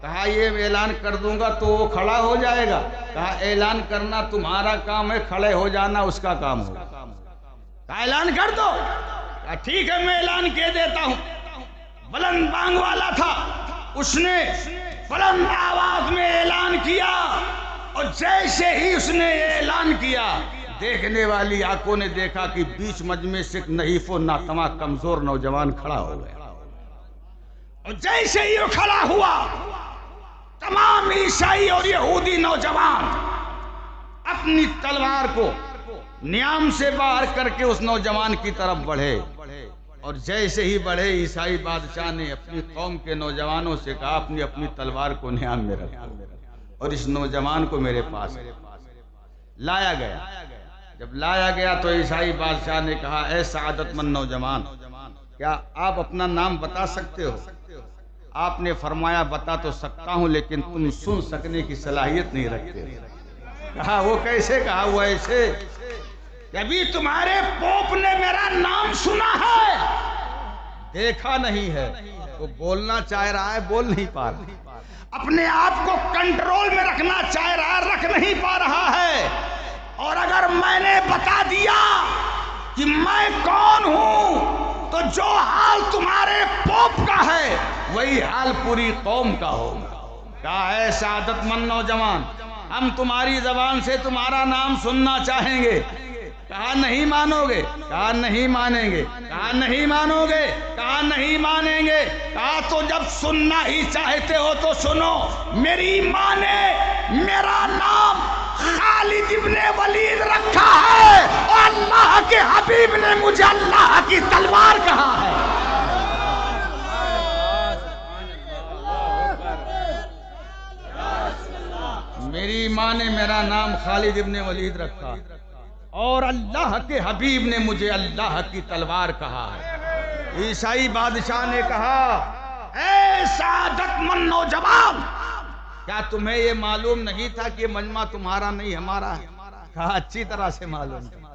کہا یہ اعلان کر دوں گا تو وہ کھڑا ہو جائے گا؟ کہا اعلان کرنا تمہارا کام ہے، کھڑے ہو جانا اس کا کام ہوگا۔ اعلان کر دو. ٹھیک ہے میں اعلان کہہ دیتا ہوں. بلند بانگ والا تھا, اس نے بلند آواز میں اعلان کیا, اور جیسے ہی اس نے اعلان کیا دیکھنے والی آنکھوں نے دیکھا کہ بیچ مجمع سے ایک نحیف و ناتواں کمزور نوجوان کھڑا ہو گیا. اور جیسے ہی وہ کھڑا ہوا تمام عیسائی اور یہودی نوجوان اپنی تلوار کو نیام سے باہر کر کے اس نوجوان کی طرف بڑھے. اور جیسے ہی بڑھے عیسائی بادشاہ نے اپنی قوم کے نوجوانوں سے کہا اپنی اپنی تلوار کو نیام میں رکھو, اور اس نوجوان کو میرے پاس لایا گیا. جب لایا گیا تو عیسائی بادشاہ نے کہا اے سعادت مند نوجوان, کیا آپ اپنا نام بتا سکتے ہو؟ آپ نے فرمایا بتا تو سکتا ہوں لیکن تم سن سکنے کی صلاحیت نہیں رکھتے. کہا وہ کیسے؟ کہا وہ ایسے کہ ابھی تمہارے پوپ نے میرا نام سنا ہے, دیکھا نہیں ہے, وہ بولنا چاہ رہا ہے بول نہیں پا رہا, اپنے آپ کو کنٹرول میں رکھنا چاہ رہا ہے رکھ نہیں پا رہا ہے. اور اگر میں نے بتا دیا کہ میں کون ہوں تو جو حال تمہارے پوپ کا ہے وہی حال پوری قوم کا ہوگا. کہا ہے سعادت مند نوجوان ہم تمہاری زبان سے تمہارا نام سننا چاہیں گے. کہا نہیں مانو گے؟ کہا نہیں مانیں گے. کہا نہیں مانو گے؟ کہا نہیں مانیں گے. کہا تو جب سننا ہی چاہتے ہو تو سنو. میری ماں نے میرا نام خالد ابن ولید رکھا ہے اور اللہ کے حبیب نے مجھے اللہ کی تلوار کہا ہے. میری ماں نے میرا نام خالد ابن ولید رکھا اور اللہ کے حبیب نے مجھے اللہ کی تلوار کہا ہے. عیسائی بادشاہ نے کہا اے سعادت مند نوجوان کیا تمہیں یہ معلوم نہیں تھا کہ یہ مجمع تمہارا نہیں ہمارا ہے؟ کہا اچھی طرح سے معلوم تھا,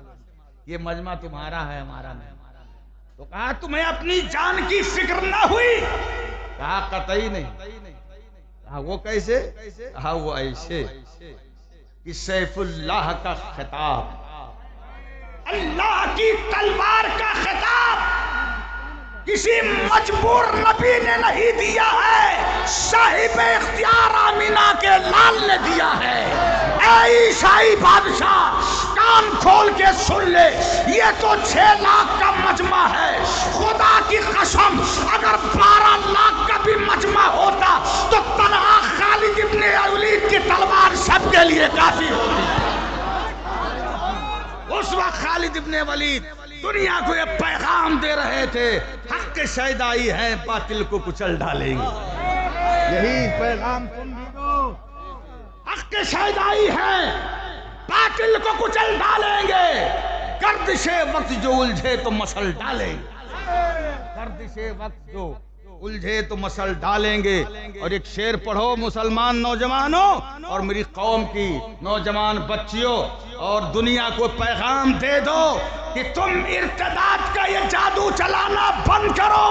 یہ مجمع تمہارا ہے ہمارا نہیں. تو کہا تمہیں اپنی جان کی فکر نہ ہوئی؟ کہا قطعی نہیں. کہا وہ کیسے؟ کہا وہ ایسے کہ سیف اللہ کا خطاب, اللہ کی تلوار کا خطاب کسی مجبور نبی نے نہیں دیا ہے, صاحب اختیار آمینہ کے لال نے دیا ہے. اے عیسائی بادشاہ کان کھول کے سن لے, یہ تو 6 لاکھ کا مجمع ہے. خدا کی قسم اگر 12 لاکھ کا بھی مجمع ہوتا تو تنہا خالد ابن ولید کی تلوار سب کے لیے کافی ہوتی. اس وقت خالد ابن ولید دنیا کو یہ پیغام دے رہے تھے حق کے شہدائی ہیں باطل کو کچل ڈالیں گے. یہی پیغام سن لیجو, حق کے شہدائی ہیں باطل کو کچل ڈالیں گے. گردش وقت جو الجھے تو مسل ڈالیں گے, گردش وقت جو الجھے تو مسل ڈالیں گے. اور ایک شعر پڑھو مسلمان نوجوانوں اور میری قوم کی نوجوان بچیوں, اور دنیا کو پیغام دے دو کہ تم ارتداد کا یہ جادو چلانا بند کرو,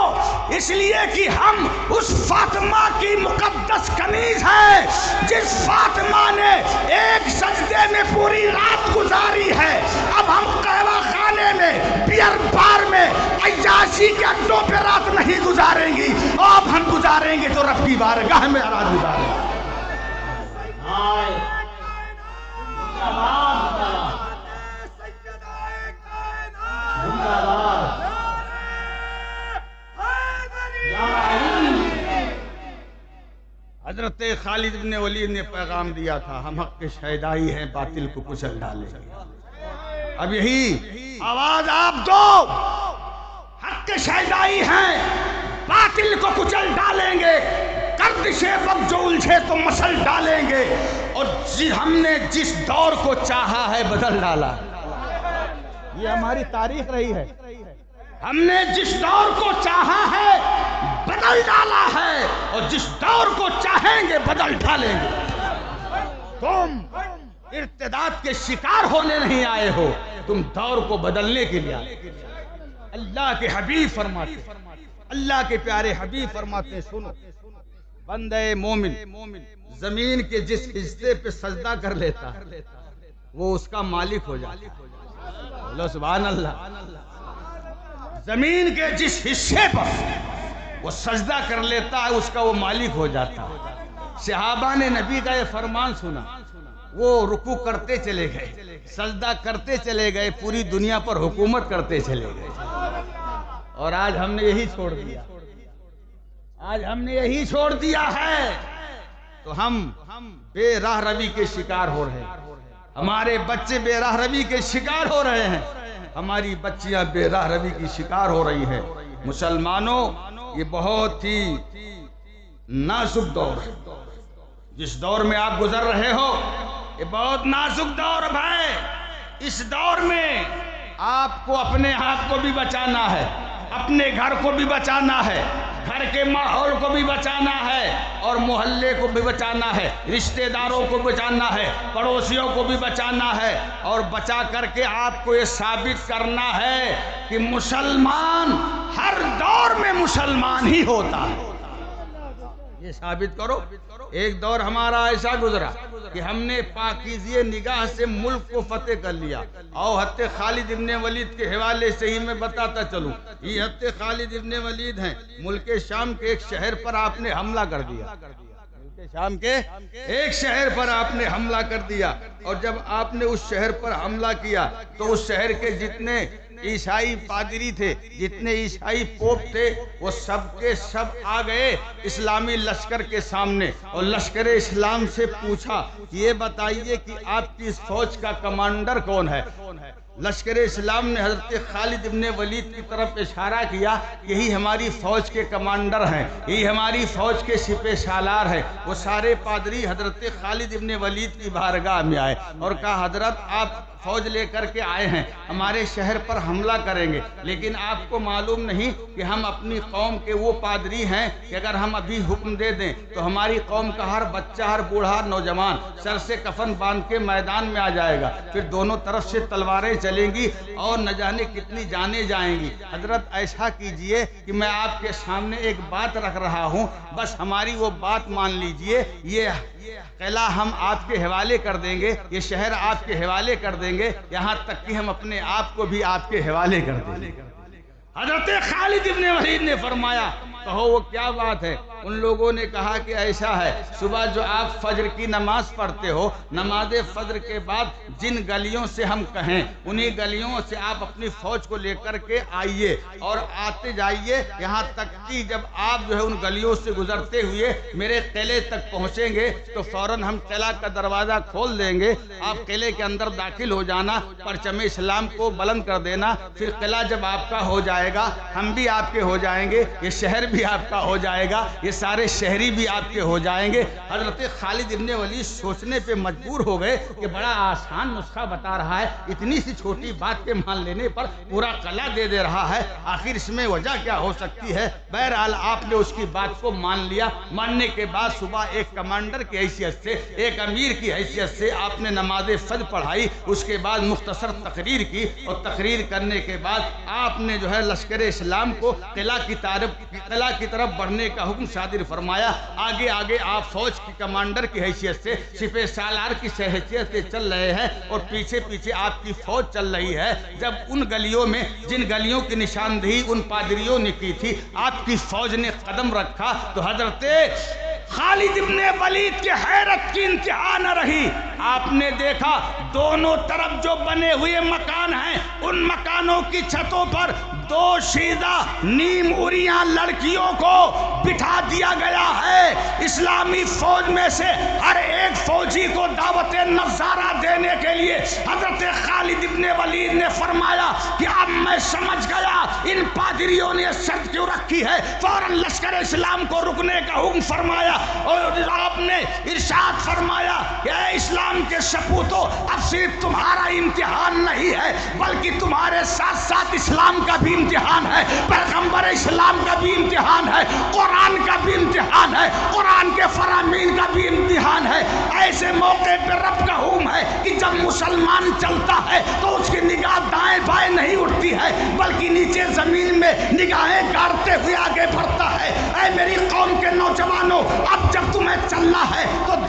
اس لیے کہ ہم اس فاطمہ کی مقدس کنیز ہیں جس فاطمہ نے ایک سجدے میں پوری رات گزاری ہے. اب ہم قہوہ خانے میں, بیئر بار میں, عیاشی کے اڈوں پہ رات نہیں گزاریں گی. اب ہم گزاریں گے تو رب کی بارگاہ میں رات گزاریں گے. حضرت خالد بن ولید نے پیغام دیا تھا ہم حق کے شہدائی ہیں باطل کو کچل ڈالیں گے. اب یہی آواز آپ دو, حق کے شہدائی ہیں باطل کو کچل ڈالیں گے. گردش وقت جو الجھے تو مسل ڈالیں گے. اور ہم نے جس دور کو چاہا ہے بدل ڈالا. یہ ہماری تاریخ رہی ہے. ہم نے جس دور کو چاہا ہے بدل ڈالا ہے, اور جس دور کو چاہیں گے بدل ڈالیں گے. تم ارتداد کے شکار ہونے نہیں آئے ہو, تم دور کو بدلنے کے لیے آئے. اللہ کے حبیب فرماتے, اللہ کے پیارے حبیب فرماتے, سنو بندے مومن زمین کے جس حصے پہ سجدہ کر لیتا وہ اس کا مالک ہو جاتا ہے. بولو سبحان اللہ. زمین کے جس حصے پر وہ سجدہ کر لیتا ہے اس کا وہ مالک ہو جاتا ہے۔ صحابہ نے نبی کا یہ فرمان سنا، وہ رکوع کرتے چلے گئے، سجدہ کرتے چلے گئے، پوری دنیا پر حکومت کرتے چلے گئے۔ اور آج ہم نے یہی چھوڑ دیا، آج ہم نے یہی چھوڑ دیا ہے، تو ہم بے راہ روی کے شکار ہو رہے ہیں، ہمارے بچے بے راہ روی کے شکار ہو رہے ہیں، ہماری بچیاں بے راہ روی کی شکار ہو رہی ہیں۔ مسلمانوں، یہ بہت ہی نازک دور ہے، جس دور میں آپ گزر رہے ہو یہ بہت نازک دور ہے۔ اس دور میں آپ کو اپنے آپ کو بھی بچانا ہے، اپنے گھر کو بھی بچانا ہے، گھر کے ماحول کو بھی بچانا ہے، اور محلے کو بھی بچانا ہے، رشتہ داروں کو بچانا ہے، پڑوسیوں کو بھی بچانا ہے، اور بچا کر کے آپ کو یہ ثابت کرنا ہے کہ مسلمان ہر دور میں مسلمان ہی ہوتا ہے۔ یہ ثابت کرو۔ ایک دور ہمارا ایسا گزرا کہ ہم نے پاکیزی نگاہ سے ملک کو فتح کر لیا۔ اور حضرت خالد ابن ولید کے حوالے سے ہی میں بتاتا چلوں، یہ حضرت خالد ابن ولید ہیں، ملک شام کے ایک شہر پر آپ نے حملہ کر دیا، ملک شام کے ایک شہر پر آپ نے حملہ کر دیا، اور جب آپ نے اس شہر پر حملہ کیا تو اس شہر کے جتنے عیسائی پادری تھے، جتنے عیسائی پوپ تھے، وہ سب کے سب آ گئے اسلامی لشکر کے سامنے، اور لشکر اسلام سے پوچھا کہ یہ بتائیے کہ آپ کی اس فوج کا کمانڈر کون ہے؟ لشکر اسلام نے حضرت خالد ابن ولید کی طرف اشارہ کیا، یہی ہماری فوج کے کمانڈر ہیں، یہی ہماری فوج کے سپہ سالار ہیں۔ وہ سارے پادری حضرت خالد ابن ولید کی بارگاہ میں آئے اور کہا، حضرت آپ فوج لے کر کے آئے ہیں، ہمارے شہر پر حملہ کریں گے، لیکن آپ کو معلوم نہیں کہ ہم اپنی قوم کے وہ پادری ہیں کہ اگر ہم ابھی حکم دے دیں تو ہماری قوم کا ہر بچہ، ہر بوڑھا، نوجوان سر سے کفن باندھ کے میدان میں آ جائے گا، پھر دونوں طرف سے تلواریں چلیں گی اور نہ جانے کتنی جانیں جائیں گی۔ حضرت ایسا کیجئے کہ میں آپ کے سامنے ایک بات رکھ رہا ہوں، بس ہماری وہ بات مان لیجئے، یہ قلعہ ہم آپ کے حوالے کر دیں گے، یہ شہر آپ کے حوالے کر دیں گے، یہاں تک کہ ہم اپنے آپ کو بھی آپ کے حوالے کر دیں گے۔ حضرت خالد ابن ولید نے فرمایا، کہو وہ کیا بات ہے؟ ان لوگوں نے کہا کہ ایسا ہے، صبح جو آپ فجر کی نماز پڑھتے ہو، نماز فجر کے بعد جن گلیوں سے ہم کہیں انہی گلیوں سے آپ اپنی فوج کو لے کر کے آئیے اور آتے جائیے، یہاں تک کہ جب آپ جو ہے ان گلیوں سے گزرتے ہوئے میرے قلعے تک پہنچیں گے تو فوراً ہم قلعہ کا دروازہ کھول دیں گے، آپ قلعے کے اندر داخل ہو جانا، پرچم اسلام کو بلند کر دینا، پھر قلعہ جب آپ کا ہو جائے گا ہم بھی آپ کے ہو جائیں گے، یہ شہر بھی آپ کا ہو جائے گا، یہ سارے شہری بھی آپ کے ہو جائیں گے۔ حضرت خالد ابن ولید سوچنے پہ مجبور ہو گئے کہ بڑا آسان نسخہ بتا رہا ہے، اتنی سی چھوٹی بات کے مان لینے پر پورا قلعہ دے رہا ہے، آخر اس میں وجہ کیا ہو سکتی ہے؟ بہرحال آپ نے اس کی بات کو مان لیا۔ ماننے کے بعد صبح ایک کمانڈر کی حیثیت سے، ایک امیر کی حیثیت سے آپ نے نماز فجر پڑھائی، اس کے بعد مختصر تقریر کی، اور تقریر کرنے کے بعد آپ نے جو ہے لشکر اسلام کو قلعہ کی طرف بڑھنے کا حکم صادر فرمایا۔ آگے آگے آپ فوج کی کمانڈر کی حیثیت سے، سپہ سالار کی حیثیت سے چل رہے ہیں، اور پیچھے پیچھے آپ کی فوج چل رہی ہے۔ جب ان گلیوں میں جن گلیوں کی نشاندہی ان پادریوں نے کی تھی آپ کی فوج نے قدم رکھا تو حضرت خالد ابن ولید کے حیرت کی انتہا نہ رہی۔ آپ نے دیکھا دونوں طرف جو بنے ہوئے مکان ہیں ان مکانوں کی چھتوں پر دو شیدہ نیم اریاں لڑکیوں کو بٹھا دیا گیا ہے۔ اسلامی فوج میں سے ہر ایک فوجی کو دعوت نظارہ دینے کے لیے حضرت خالد ابن ولید نے فرمایا کہ اب میں سمجھ گیا ان پادریوں نے شرط کیوں رکھی ہے۔ فوراً لشکر اسلام کو رکنے کا حکم فرمایا اور آپ نے ارشاد فرمایا کہ اے اسلام کے سپوتوں، اب صرف تمہارا امتحان نہیں ہے بلکہ تمہارے ساتھ ساتھ اسلام کا بھی امتحان ہے، پیغمبر اسلام کا بھی امتحان ہے، قرآن کا بھی امتحان ہے، قرآن کے فرامین کا بھی امتحان ہے۔ ایسے موقع پہ رب کا حکم ہے کہ جب مسلمان چلتا ہے تو اس کی نگاہ دائیں بائیں نہیں اٹھتی ہے بلکہ نیچے زمین میں نگاہیں گاڑتے ہوئے آگے بڑھتا ہے۔ اے میری قوم کے نوجوانوں، اب جب تمہیں چلنا ہے تو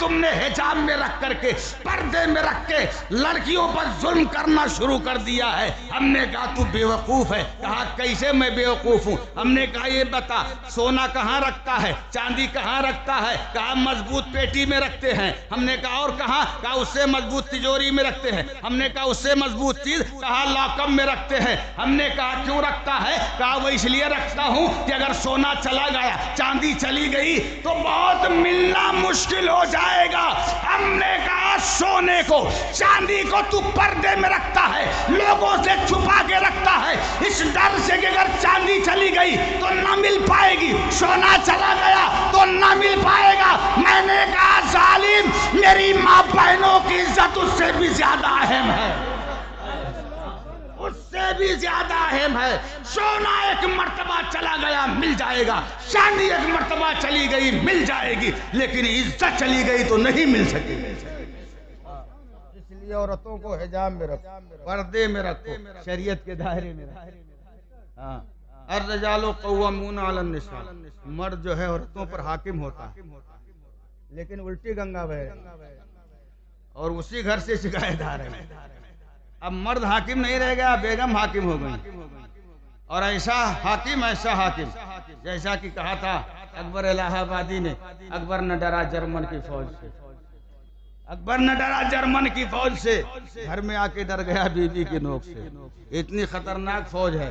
تم نے حجاب میں رکھ کر کے پردے میں رکھ کے لڑکیوں پر ظلم کرنا شروع کر دیا ہے۔ ہم نے کہا تو بیوقوف ہے۔ کہا کیسے میں بیوقوف ہوں؟ ہم نے کہا یہ بتا سونا کہاں رکھتا ہے، چاندی کہاں رکھتا ہے؟ کہا مضبوط پیٹی میں رکھتے ہیں۔ ہم نے کہا اور کہاں؟ کہا اس سے مضبوط تجوری میں رکھتے ہیں۔ ہم نے کہا اس سے مضبوط چیز؟ کہا لاکم میں رکھتے ہیں۔ ہم نے کہا کیوں رکھتا ہے؟ کہا وہ اس لیے رکھتا ہوں کہ اگر سونا چلا گیا، چاندی چلی گئی تو بہت ملنا مشکل ہو جائے گا۔ ہم نے کہا سونے کو چاندی کو تو پردے میں رکھتا ہے، لوگوں سے چھپا کے رکھتا ہے، اس ڈر سے کہ اگر چاندی چلی گئی تو نہ مل پائے گی، سونا چلا گیا تو نہ مل پائے گا۔ میں نے کہا ظالم، میری ماں بہنوں کی عزت اس سے بھی زیادہ اہم ہے، اس سے بھی زیادہ اہم ہے۔ سونا ایک مرتبہ چلا گیا مل جائے گا، چاندی ایک مرتبہ چلی گئی مل جائے گی، لیکن عزت چلی گئی تو نہیں مل سکے گی۔ اس لیے عورتوں کو حجاب میں رکھو، پردے میں رکھو، شریعت کے دائرے میں رکھو۔ الرجال قوامون علی النساء، مرد جو ہے عورتوں پر حاکم ہوتا ہے، لیکن الٹی گنگا بہے اور اسی گھر سے شکایت آ رہی ہے۔ اب مرد حاکم نہیں رہ گیا، بیگم حاکم ہو گئی، اور ایسا حاکم ایسا حاکم، جیسا کہ کہا تھا اکبر الہ آبادی نے، اکبر نہ ڈرا جرمن کی فوج سے، اکبر نہ ڈرا جرمن کی فوج سے، گھر میں آ کے ڈر گیا بیوی کی نوک سے۔ اتنی خطرناک فوج ہے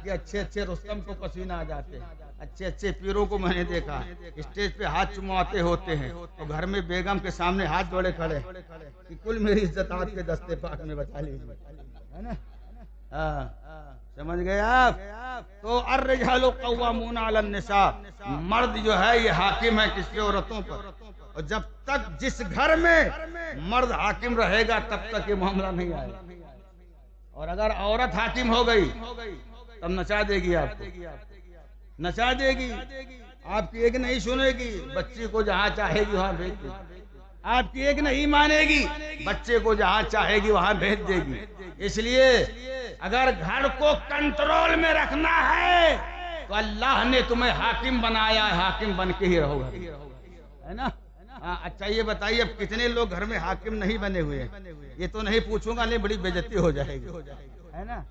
کہ اچھے اچھے رستم کو پسینہ آ جاتے ہیں، اچھے اچھے پیروں کو میں نے دیکھا اسٹیج پہ ہاتھ چمواتے ہوتے ہیں، اور گھر میں بیگم کے سامنے ہاتھ جوڑے کھڑے کہ کل میری عزت آپ کے دستے پاک میں بچا لیجیے، ہے نا؟ سمجھ گئے آپ؟ تو الرجال قوامون علی النساء، مرد جو ہے یہ حاکم ہے کس پہ؟ عورتوں پر۔ اور جب تک جس گھر میں مرد حاکم رہے گا تب تک یہ معاملہ نہیں آئے گا، اور اگر عورت حاکم ہو گئی تب نچا دے گی، آپ کو نچا دے گی، آپ کی ایک نہیں سنے گی، بچی کو جہاں چاہے گی وہاں بھیج دے گی، آپ کی ایک نہیں مانے گی، بچے کو جہاں چاہے گی وہاں بھیج دے گی۔ اس لیے اگر گھر کو کنٹرول میں رکھنا ہے تو اللہ نے تمہیں حاکم بنایا ہے، حاکم بن کے ہی رہو گا، ہے نا؟ اچھا یہ بتائیے اب کتنے لوگ گھر میں حاکم نہیں بنے ہوئے ہیں؟ یہ تو نہیں پوچھوں گا، نہیں بڑی بے عزتی ہو جائے گی، ہے نا؟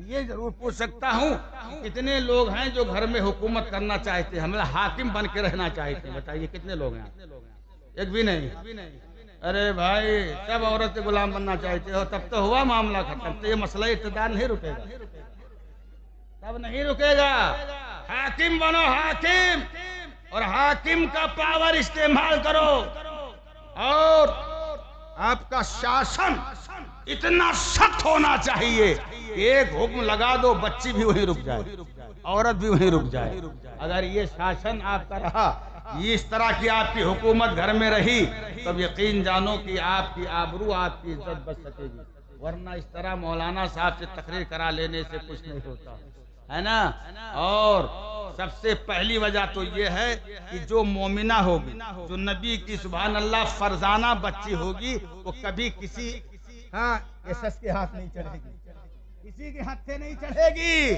یہ ضرور پوچھ سکتا ہوں کتنے لوگ ہیں جو گھر میں حکومت کرنا چاہتے ہیں، ہمیں حاکم بن کے رہنا چاہتے ہیں؟ بتائیے کتنے لوگ ہیں؟ ایک بھی نہیں۔ ارے بھائی سب عورت کے غلام بننا چاہتے ہو تب تو ہوا معاملہ ختم، تو یہ مسئلہ اقتدار نہیں رکے گا، تب نہیں رکے گا۔ حاکم بنو، حاکم، اور حاکم کا پاور استعمال کرو، اور آپ کا شاسن اتنا سخت ہونا چاہیے کہ ایک حکم لگا دو بچی بھی وہیں رک جائے، عورت بھی وہیں رک جائے۔ اگر یہ شاسن آپ کا رہا، اس طرح کی آپ کی حکومت گھر میں رہی، تب یقین جانو کہ آپ کی آبرو، آپ کی عزت بچ سکے گی، ورنہ اس طرح مولانا صاحب سے تقریر کرا لینے سے کچھ نہیں ہوتا، ہے نا؟ اور سب سے پہلی وجہ تو یہ ہے کہ جو مومنہ ہوگی، جو نبی کی سبحان اللہ فرزانہ بچی ہوگی، وہ کبھی کسی ایسس کے ہاتھ نہیں چڑھے گی، کسی کے ہتھے نہیں چڑھے گی،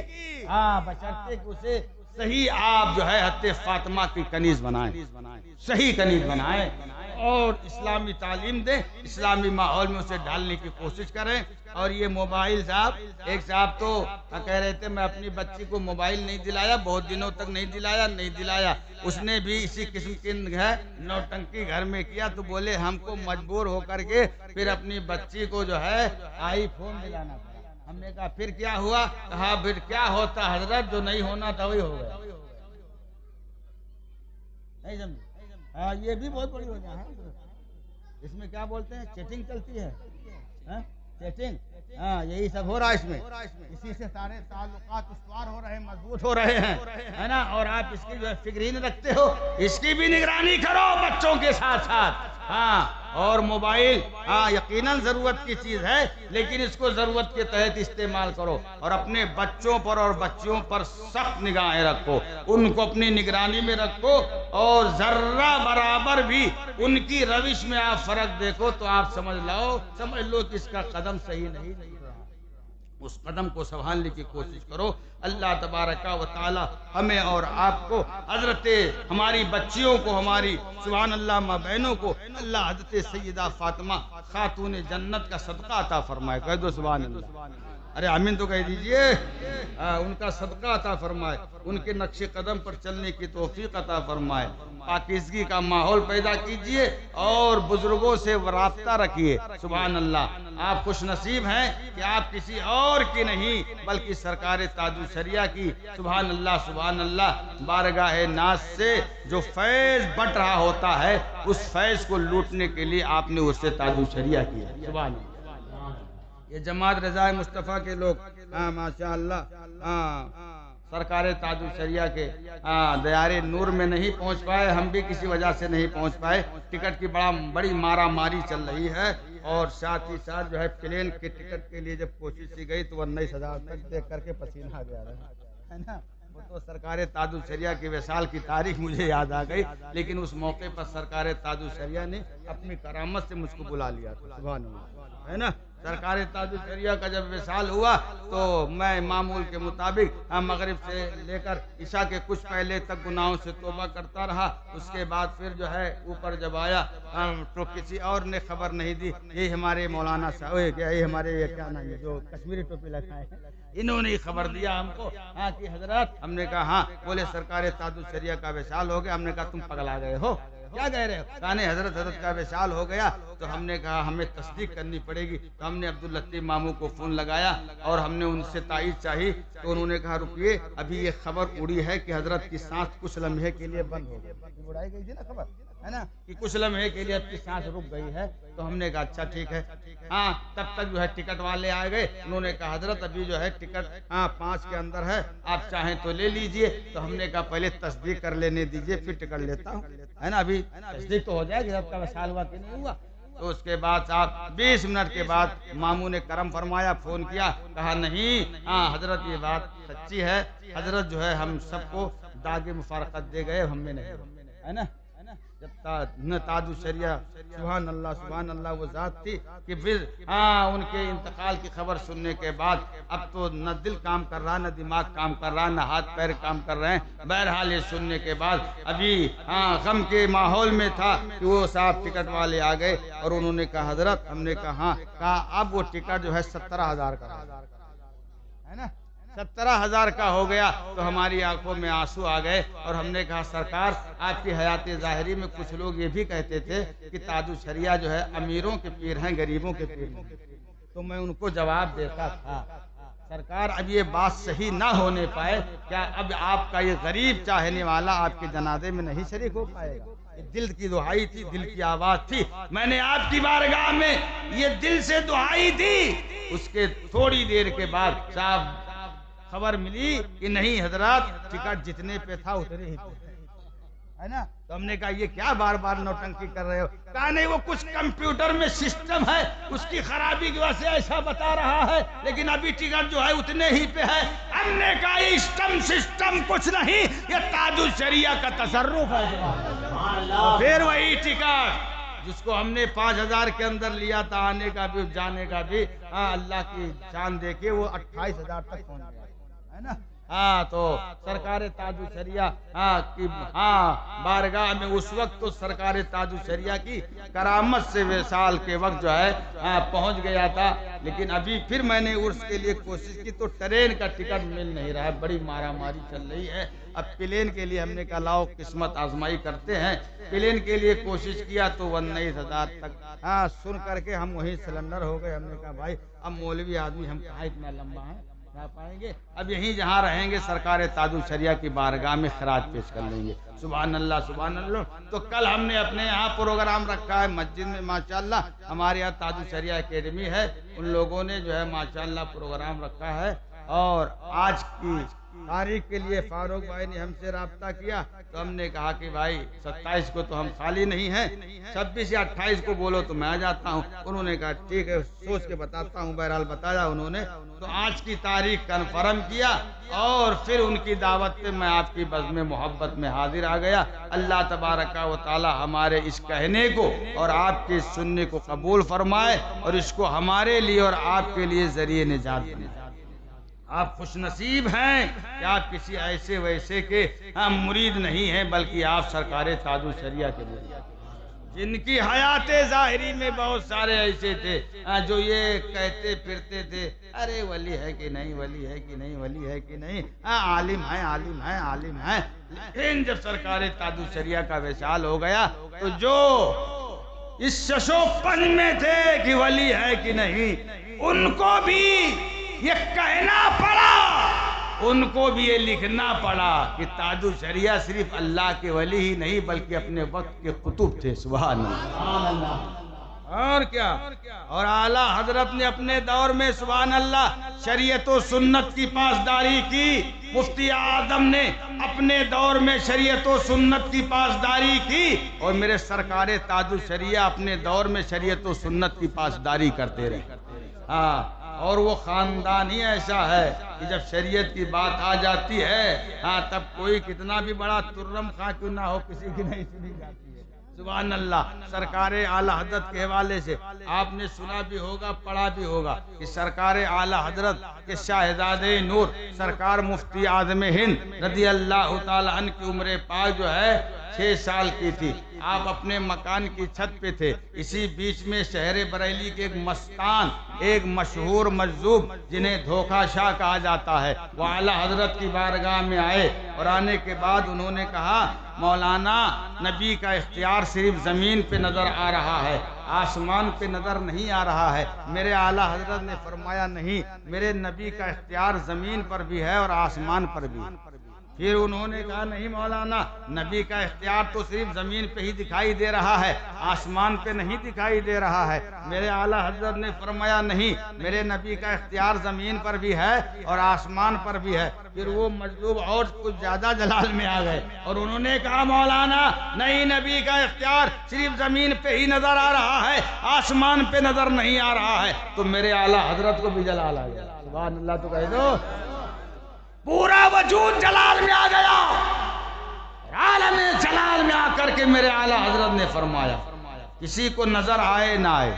بشرطے کہ اسے صحیح آپ جو ہے حضرت فاطمہ کی کنیز بنائیں، صحیح کنیز بنائیں، اور اسلامی تعلیم دیں، اسلامی ماحول میں اسے ڈالنے کی کوشش کریں۔ اور یہ موبائل صاحب، ایک صاحب تو کہہ رہے تھے میں اپنی بچی کو موبائل نہیں دلایا، بہت دنوں تک نہیں دلایا، اس نے بھی اسی قسم کی نوٹنکی گھر میں کیا، تو بولے ہم کو مجبور ہو کر کے پھر اپنی بچی کو جو ہے آئی فون دلانا پڑا۔ ہم نے کہا پھر کیا ہوا؟ کہا پھر کیا ہوتا حضرت، جو نہیں ہونا تھا وہی ہو گیا۔ نہیں سمجھے؟ یہ بھی بہت بڑی وجہ ہے، اس میں کیا بولتے ہیں، چیٹنگ چلتی ہے، چیٹنگ، یہی سب ہو رہا ہے اس میں، اسی سے سارے تعلقات استوار ہو رہے ہیں، مضبوط ہو رہے ہیں، ہے نا؟ اور آپ اس کی جو ہے فکر ہی نہیں رکھتے ہو، اس کی بھی نگرانی کرو بچوں کے ساتھ ساتھ۔ اور موبائل یقیناً ضرورت کی چیز ہے، لیکن اس کو ضرورت کے تحت استعمال کرو، اور اپنے بچوں پر اور بچیوں پر سخت نگاہیں رکھو، ان کو اپنی نگرانی میں رکھو، اور ذرہ برابر بھی ان کی روش میں آپ فرق دیکھو تو آپ سمجھ لو کہ اس کا قدم صحیح نہیں رہا، اس قدم کو سنبھالنے کی کوشش کرو. اللہ تبارک و تعالی ہمیں اور آپ کو، حضرت ہماری بچیوں کو، ہماری سبحان اللہ ماں بہنوں کو اللہ حضرت سیدہ فاطمہ خاتون جنت کا صدقہ عطا فرمائے. کہہ دو سبحان اللہ. ارے آمین تو کہہ دیجئے. ان کا صدقہ عطا فرمائے، ان کے نقش قدم پر چلنے کی توفیق عطا فرمائے. پاکیزگی کا ماحول پیدا کیجئے اور بزرگوں سے رابطہ رکھیے. سبحان اللہ. آپ خوش نصیب ہیں کہ آپ کسی اور کی نہیں بلکہ سرکار تاج الشریعہ کی سبحان اللہ سبحان اللہ بارگاہ ناز سے جو فیض بٹ رہا ہوتا ہے اس فیض کو لوٹنے کے لیے آپ نے اس سے تاج الشریعہ کیا. سبحان اللہ. یہ جماعت رضا مصطفیٰ کے لوگ ماشاء اللہ سرکار تاج الشریعہ کے دیار نور میں نہیں پہنچ پائے. ہم بھی کسی وجہ سے نہیں پہنچ پائے. ٹکٹ کی بڑی مارا ماری چل رہی ہے اور ساتھ ہی ساتھ جو ہے پلین کے ٹکٹ کے لیے جب کوشش کی گئی تو 19,000 تک دیکھ کر کے پسینہ آ گیا ہے نا. وہ تو سرکار تاج الشریعہ کے وصال کی تاریخ مجھے یاد آ گئی، لیکن اس موقع پر سرکار تاج الشریعہ نے اپنی کرامت سے مجھ کو بلا لیا تھا. سبحان اللہ ہے نا. سرکار تاج الشریعہ کا جب وصال ہوا تو میں معمول کے مطابق مغرب سے لے کر عشاء کے کچھ پہلے تک گناہوں سے توبہ کرتا رہا. اس کے بعد پھر جو ہے اوپر جب آیا تو کسی اور نے خبر نہیں دی. یہ ہمارے مولانا صاحب، یہ ہمارے کیا نام ہے جو کشمیری ٹوپی لگائے ہیں، انہوں نے خبر دیا ہم کو کہ حضرات. ہم نے کہا ہاں. بولے سرکار تاج الشریعہ کا وصال ہو گیا. ہم نے کہا تم پگلا گئے ہو، کیا کہہ رہے ہو؟ کہنے حضرت کا وصال ہو گیا. تو ہم نے کہا ہمیں تصدیق کرنی پڑے گی. تو ہم نے عبداللطیف ماموں کو فون لگایا اور ہم نے ان سے تائید چاہی. تو انہوں نے کہا رکیے، ابھی یہ خبر اڑی ہے کہ حضرت کی سانس کچھ لمحے کے لیے بند ہو گئی. اڑائی گئی تھی نا خبر ہے نا کہ کچھ لمحے کے لیے اب کی سانس رک گئی ہے. تو ہم نے کہا اچھا ٹھیک ہے. تب تک جو ہے ٹکٹ والے آ گئے. انہوں نے کہا حضرت ابھی جو ہے ٹکٹ 5 کے اندر ہے، آپ چاہیں تو لے لیجئے. تو ہم نے کہا پہلے تصدیق کر لینے دیجئے پھر ٹکٹ لیتا ہوں ہے نا. ابھی تصدیق تو ہو جائے گی جب کا وصال ہوا کہ نہیں ہوا. تو اس کے بعد صاحب 20 منٹ کے بعد ماموں نے کرم فرمایا، فون کیا، کہا نہیں حضرت یہ بات سچی ہے. حضرت جو ہے ہم سب کو داغ مفارقت دے گئے، ہم میں نہیں ہے نا. جب تاج الشریعہ سبحان اللہ وہ ذات تھی کہ پھر ان کے انتقال کی خبر سننے کے بعد اب تو نہ دل کام کر رہا، نہ دماغ کام کر رہا، نہ ہاتھ پیر کام کر رہے ہیں. بہرحال یہ سننے کے بعد ابھی غم کے ماحول میں تھا کہ وہ صاحب ٹکٹ والے آ گئے اور انہوں نے کہا حضرت. ہم نے کہا ہاں. کہا اب وہ ٹکٹ جو ہے 17,000 کا ہے نا. 17,000 کا ہو گیا تو ہماری آنکھوں میں آنسو آ گئے اور ہم نے کہا سرکار آپ کی حیات ظاہری میں کچھ لوگ یہ بھی کہتے تھے کہ تاج الشریعہ جو ہے امیروں کے پیر ہیں، غریبوں کے پیر نہیں. تو میں ان کو جواب دیتا تھا سرکار اب یہ بات صحیح نہ ہونے پائے، کیا اب آپ کا یہ غریب چاہنے والا آپ کے جنازے میں نہیں شریک ہو پائے گا؟ دل کی دعائی تھی، دل کی آواز تھی. میں نے آپ کی بارگاہ میں یہ دل سے دعائی دی. اس کے تھوڑی دیر کے بعد صاحب خبر ملی کہ نہیں حضرات ٹکٹ جتنے پہ تھا اتنے ہی پہ ہے نا. تو ہم نے کہا یہ کیا بار بار نوٹنکی کر رہے ہو؟ کہا نہیں وہ کچھ کمپیوٹر میں سسٹم ہے، اس کی خرابی کی وجہ سے ایسا بتا رہا ہے، لیکن ابھی ٹکٹ جو ہے اتنے ہی پہ ہے. ہم نے کہا یہ سسٹم کچھ نہیں، یہ تاج الشریعہ کا تصرف ہے. پھر وہی ٹکٹ جس کو ہم نے 5,000 کے اندر لیا تھا آنے کا بھی جانے کا بھی، اللہ کی شان دیکھے وہ 28,000 تک پہنچ گیا ہے نا. تو سرکار تاج الشریعہ کی بارگاہ میں اس وقت تو سرکار تاج الشریعہ کی کرامت سے وصال کے وقت جو ہے پہنچ گیا تھا. لیکن ابھی پھر میں نے عرس کے لیے کوشش کی تو ٹرین کا ٹکٹ مل نہیں رہا ہے، بڑی مارا ماری چل رہی ہے. اب پلین کے لیے ہم نے کہا لاؤ قسمت آزمائی کرتے ہیں. پلین کے لیے کوشش کیا تو 19,000 تک سن کر کے ہم وہیں سلنڈر ہو گئے. ہم نے کہا بھائی اب مولوی آدمی ہم کہاں اتنا لمبا ہیں پائیں گے، اب یہیں جہاں رہیں گے سرکار تاج الشریعہ کی بارگاہ میں خراج پیش کر لیں گے. سبحان اللہ سبحان اللہ. تو کل ہم نے اپنے یہاں پروگرام رکھا ہے مسجد میں ماشاءاللہ. ہمارے یہاں تاج الشریعہ اکیڈمی ہے، ان لوگوں نے جو ہے ماشاءاللہ پروگرام رکھا ہے. اور آج کی تاریخ کے لیے فاروق بھائی نے ہم سے رابطہ کیا تو ہم نے کہا کہ بھائی 27 کو تو ہم خالی نہیں ہیں، 26 یا 28 کو بولو تو میں آ جاتا ہوں. انہوں نے کہا ٹھیک ہے سوچ کے بتاتا ہوں. بہرحال بتایا انہوں نے. تو آج کی تاریخ کنفرم کیا اور پھر ان کی دعوت پہ میں آپ کی بزم محبت میں حاضر آ گیا. اللہ تبارک و تعالی ہمارے اس کہنے کو اور آپ کے سننے کو قبول فرمائے اور اس کو ہمارے لیے اور آپ کے لیے ذریعہ نجات بنائے. آپ خوش نصیب ہیں کہ آپ کسی ایسے ویسے کے مرید نہیں ہیں، بلکہ آپ سرکار تاج الشریعہ کے مرید ہیں، جن کی حیات ظاہری میں بہت سارے ایسے تھے جو یہ کہتے پھرتے تھے ارے ولی ہے کہ نہیں، ولی ہے کہ نہیں، ولی ہے کہ نہیں، عالم ہے، عالم ہے، عالم ہے. لیکن جب سرکار تاج الشریعہ کا وصال ہو گیا تو جو اس ششو پن میں تھے کہ ولی ہے کہ نہیں، ان کو بھی یہ کہنا پڑا، ان کو بھی یہ لکھنا پڑا کہ تاج الشریعہ صرف اللہ کے ولی ہی نہیں بلکہ اپنے وقت کے قطب تھے. سبحان اللہ. اور کیا، اور اعلیٰ حضرت نے اپنے دور میں سبحان اللہ شریعت و سنت کی پاسداری کی. مفتی اعظم نے اپنے دور میں شریعت و سنت کی پاسداری کی، اور میرے سرکار تاج الشریعہ اپنے دور میں شریعت و سنت کی پاسداری کرتے رہے. اور وہ خاندان ہی ایسا ہے کہ جب شریعت کی بات آ جاتی ہے تب کوئی کتنا بھی بڑا ترم خواہ کیوں نہ ہو کسی کی نہیں سنی جاتی ہے. سبحان اللہ. سرکار اعلیٰ حضرت کے حوالے سے آپ نے سنا بھی ہوگا، پڑھا بھی ہوگا کہ سرکار اعلیٰ حضرت کے شاہزادے نور سرکار مفتی اعظم ہند رضی اللہ تعالی عنہ کی عمر پاک جو ہے 6 سال کی تھی. آپ اپنے مکان کی چھت پہ تھے. اسی بیچ میں شہر بریلی کے ایک مستان، ایک مشہور مجذوب جنہیں دھوکہ شاہ کہا جاتا ہے، وہ اعلیٰ حضرت کی بارگاہ میں آئے، اور آنے کے بعد انہوں نے کہا مولانا نبی کا اختیار صرف زمین پہ نظر آ رہا ہے، آسمان پہ نظر نہیں آ رہا ہے. میرے اعلیٰ حضرت نے فرمایا نہیں، میرے نبی کا اختیار زمین پر بھی ہے اور آسمان پر بھی. پھر انہوں نے کہا نہیں مولانا، نبی کا اختیار تو صرف زمین پہ ہی دکھائی دے رہا ہے، آسمان پہ نہیں دکھائی دے رہا ہے. میرے اعلیٰ حضرت نے فرمایا نہیں، میرے نبی کا اختیار زمین پر بھی ہے اور آسمان پر بھی ہے. پھر وہ مجذوب اور کچھ زیادہ جلال میں آ گئے اور انہوں نے کہا مولانا نہیں، نبی کا اختیار صرف زمین پہ ہی نظر آ رہا ہے، آسمان پہ نظر نہیں آ رہا ہے. تو میرے اعلیٰ حضرت کو بھی جلال آ گیا. سبحان اللہ. تو کہہ دو پورا وجود جلال میں آ گیا. عالم جلال میں آ کر کے میرے اعلیٰ حضرت نے فرمایا کسی کو نظر آئے نہ آئے،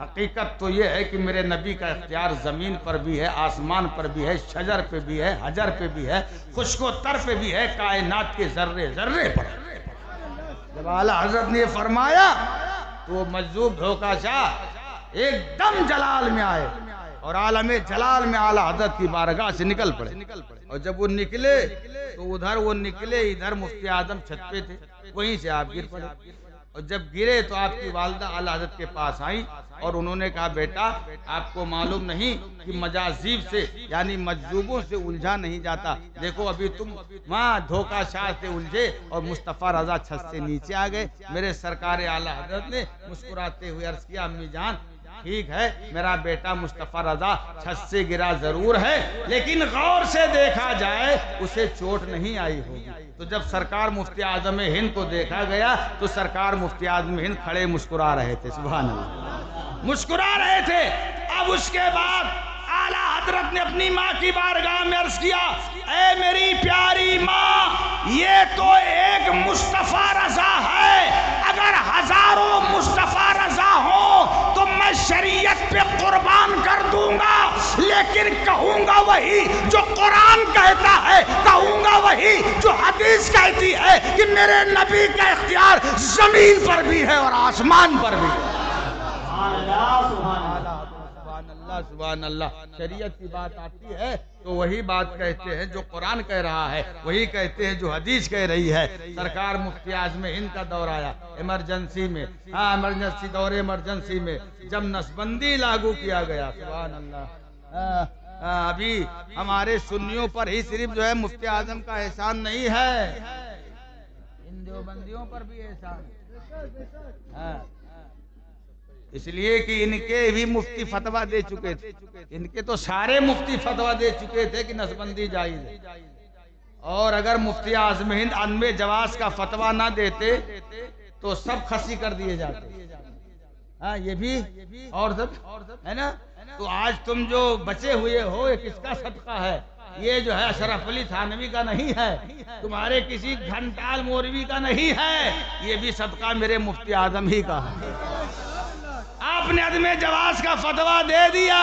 حقیقت تو یہ ہے کہ میرے نبی کا اختیار زمین پر بھی ہے، آسمان پر بھی ہے، شجر پہ بھی ہے، حجر پہ بھی ہے، خشک و تر پہ بھی ہے، کائنات کے ذرے ذرے پر. جب اعلیٰ حضرت نے یہ فرمایا تو وہ مجذوب دھوکہ شاہ ایک دم جلال میں آئے اور عالم جلال میں اعلیٰ حضرت کی بارگاہ سے نکل پڑے. اور جب وہ نکلے تو ادھر وہ نکلے، ادھر مفتی اعظم چھت پہ تھے، وہیں سے آپ گر پڑے. اور جب گرے تو آپ کی والدہ اعلیٰ حضرت کے پاس آئیں اور انہوں نے کہا بیٹا آپ کو معلوم نہیں کہ مجاذیب سے یعنی مجذوبوں سے الجھا نہیں جاتا. دیکھو ابھی تم وہاں دھوکہ شاہ سے الجھے اور مصطفیٰ رضا چھت سے نیچے آ گئے. میرے سرکار اعلیٰ حضرت نے مسکراتے ہوئے عرض کیا امی جان ٹھیک ہے، میرا بیٹا مصطفیٰ رضا چھت سے گرا ضرور ہے لیکن غور سے دیکھا جائے اسے چوٹ نہیں آئی ہوگی. تو جب سرکار مفتی اعظم ہند کو دیکھا گیا تو سرکار مفتی اعظم ہند کھڑے مسکرا رہے تھے. سبحان اللہ. مسکرا رہے تھے. اب اس کے بعد اعلیٰ حضرت نے اپنی ماں کی بارگاہ میں عرض کیا اے میری پیاری ماں، یہ تو ایک مصطفیٰ رضا ہے، اگر ہزاروں مصطفیٰ رضا ہوں تو میں شریعت پہ قربان کر دوں گا، لیکن کہوں گا وہی جو قرآن کہتا ہے، کہوں گا وہی جو حدیث کہتی ہے کہ میرے نبی کا اختیار زمین پر بھی ہے اور آسمان پر بھی ہے. سبحان اللہ. سبحان اللہ. سبحان اللہ. شریعت کی بات آتی ہے تو وہی بات کہتے ہیں جو قرآن کہہ رہا ہے، وہی کہتے ہیں جو حدیث کہہ رہی ہے. سرکار مفتی اعظم ہند کا دور آیا ایمرجنسی میں، ایمرجنسی دور ایمرجنسی میں جب نسبندی لاگو کیا گیا. سبحان اللہ. ابھی ہمارے سنیوں پر ہی صرف جو ہے مفتی اعظم کا احسان نہیں ہے، ان دیوبندیوں پر بھی احسان ہے. اس لیے کہ ان کے بھی مفتی فتویٰ دے چکے تھے، ان کے تو سارے مفتی فتویٰ دے چکے تھے کہ نسبندی جائز ہے. اور اگر مفتی اعظم ہند عدم جواز کا فتویٰ نہ دیتے تو سب خسی کر دیے جاتے. ہاں یہ بھی اور سب ہے نا. تو آج تم جو بچے ہوئے ہو یہ کس کا صدقہ ہے؟ یہ جو ہے اشرف علی تھانوی کا نہیں ہے، تمہارے کسی گھنٹال مولوی کا نہیں ہے، یہ بھی صدقہ میرے مفتی اعظم ہی کا ہے. آپ نے عدم جواز کا فتویٰ دے دیا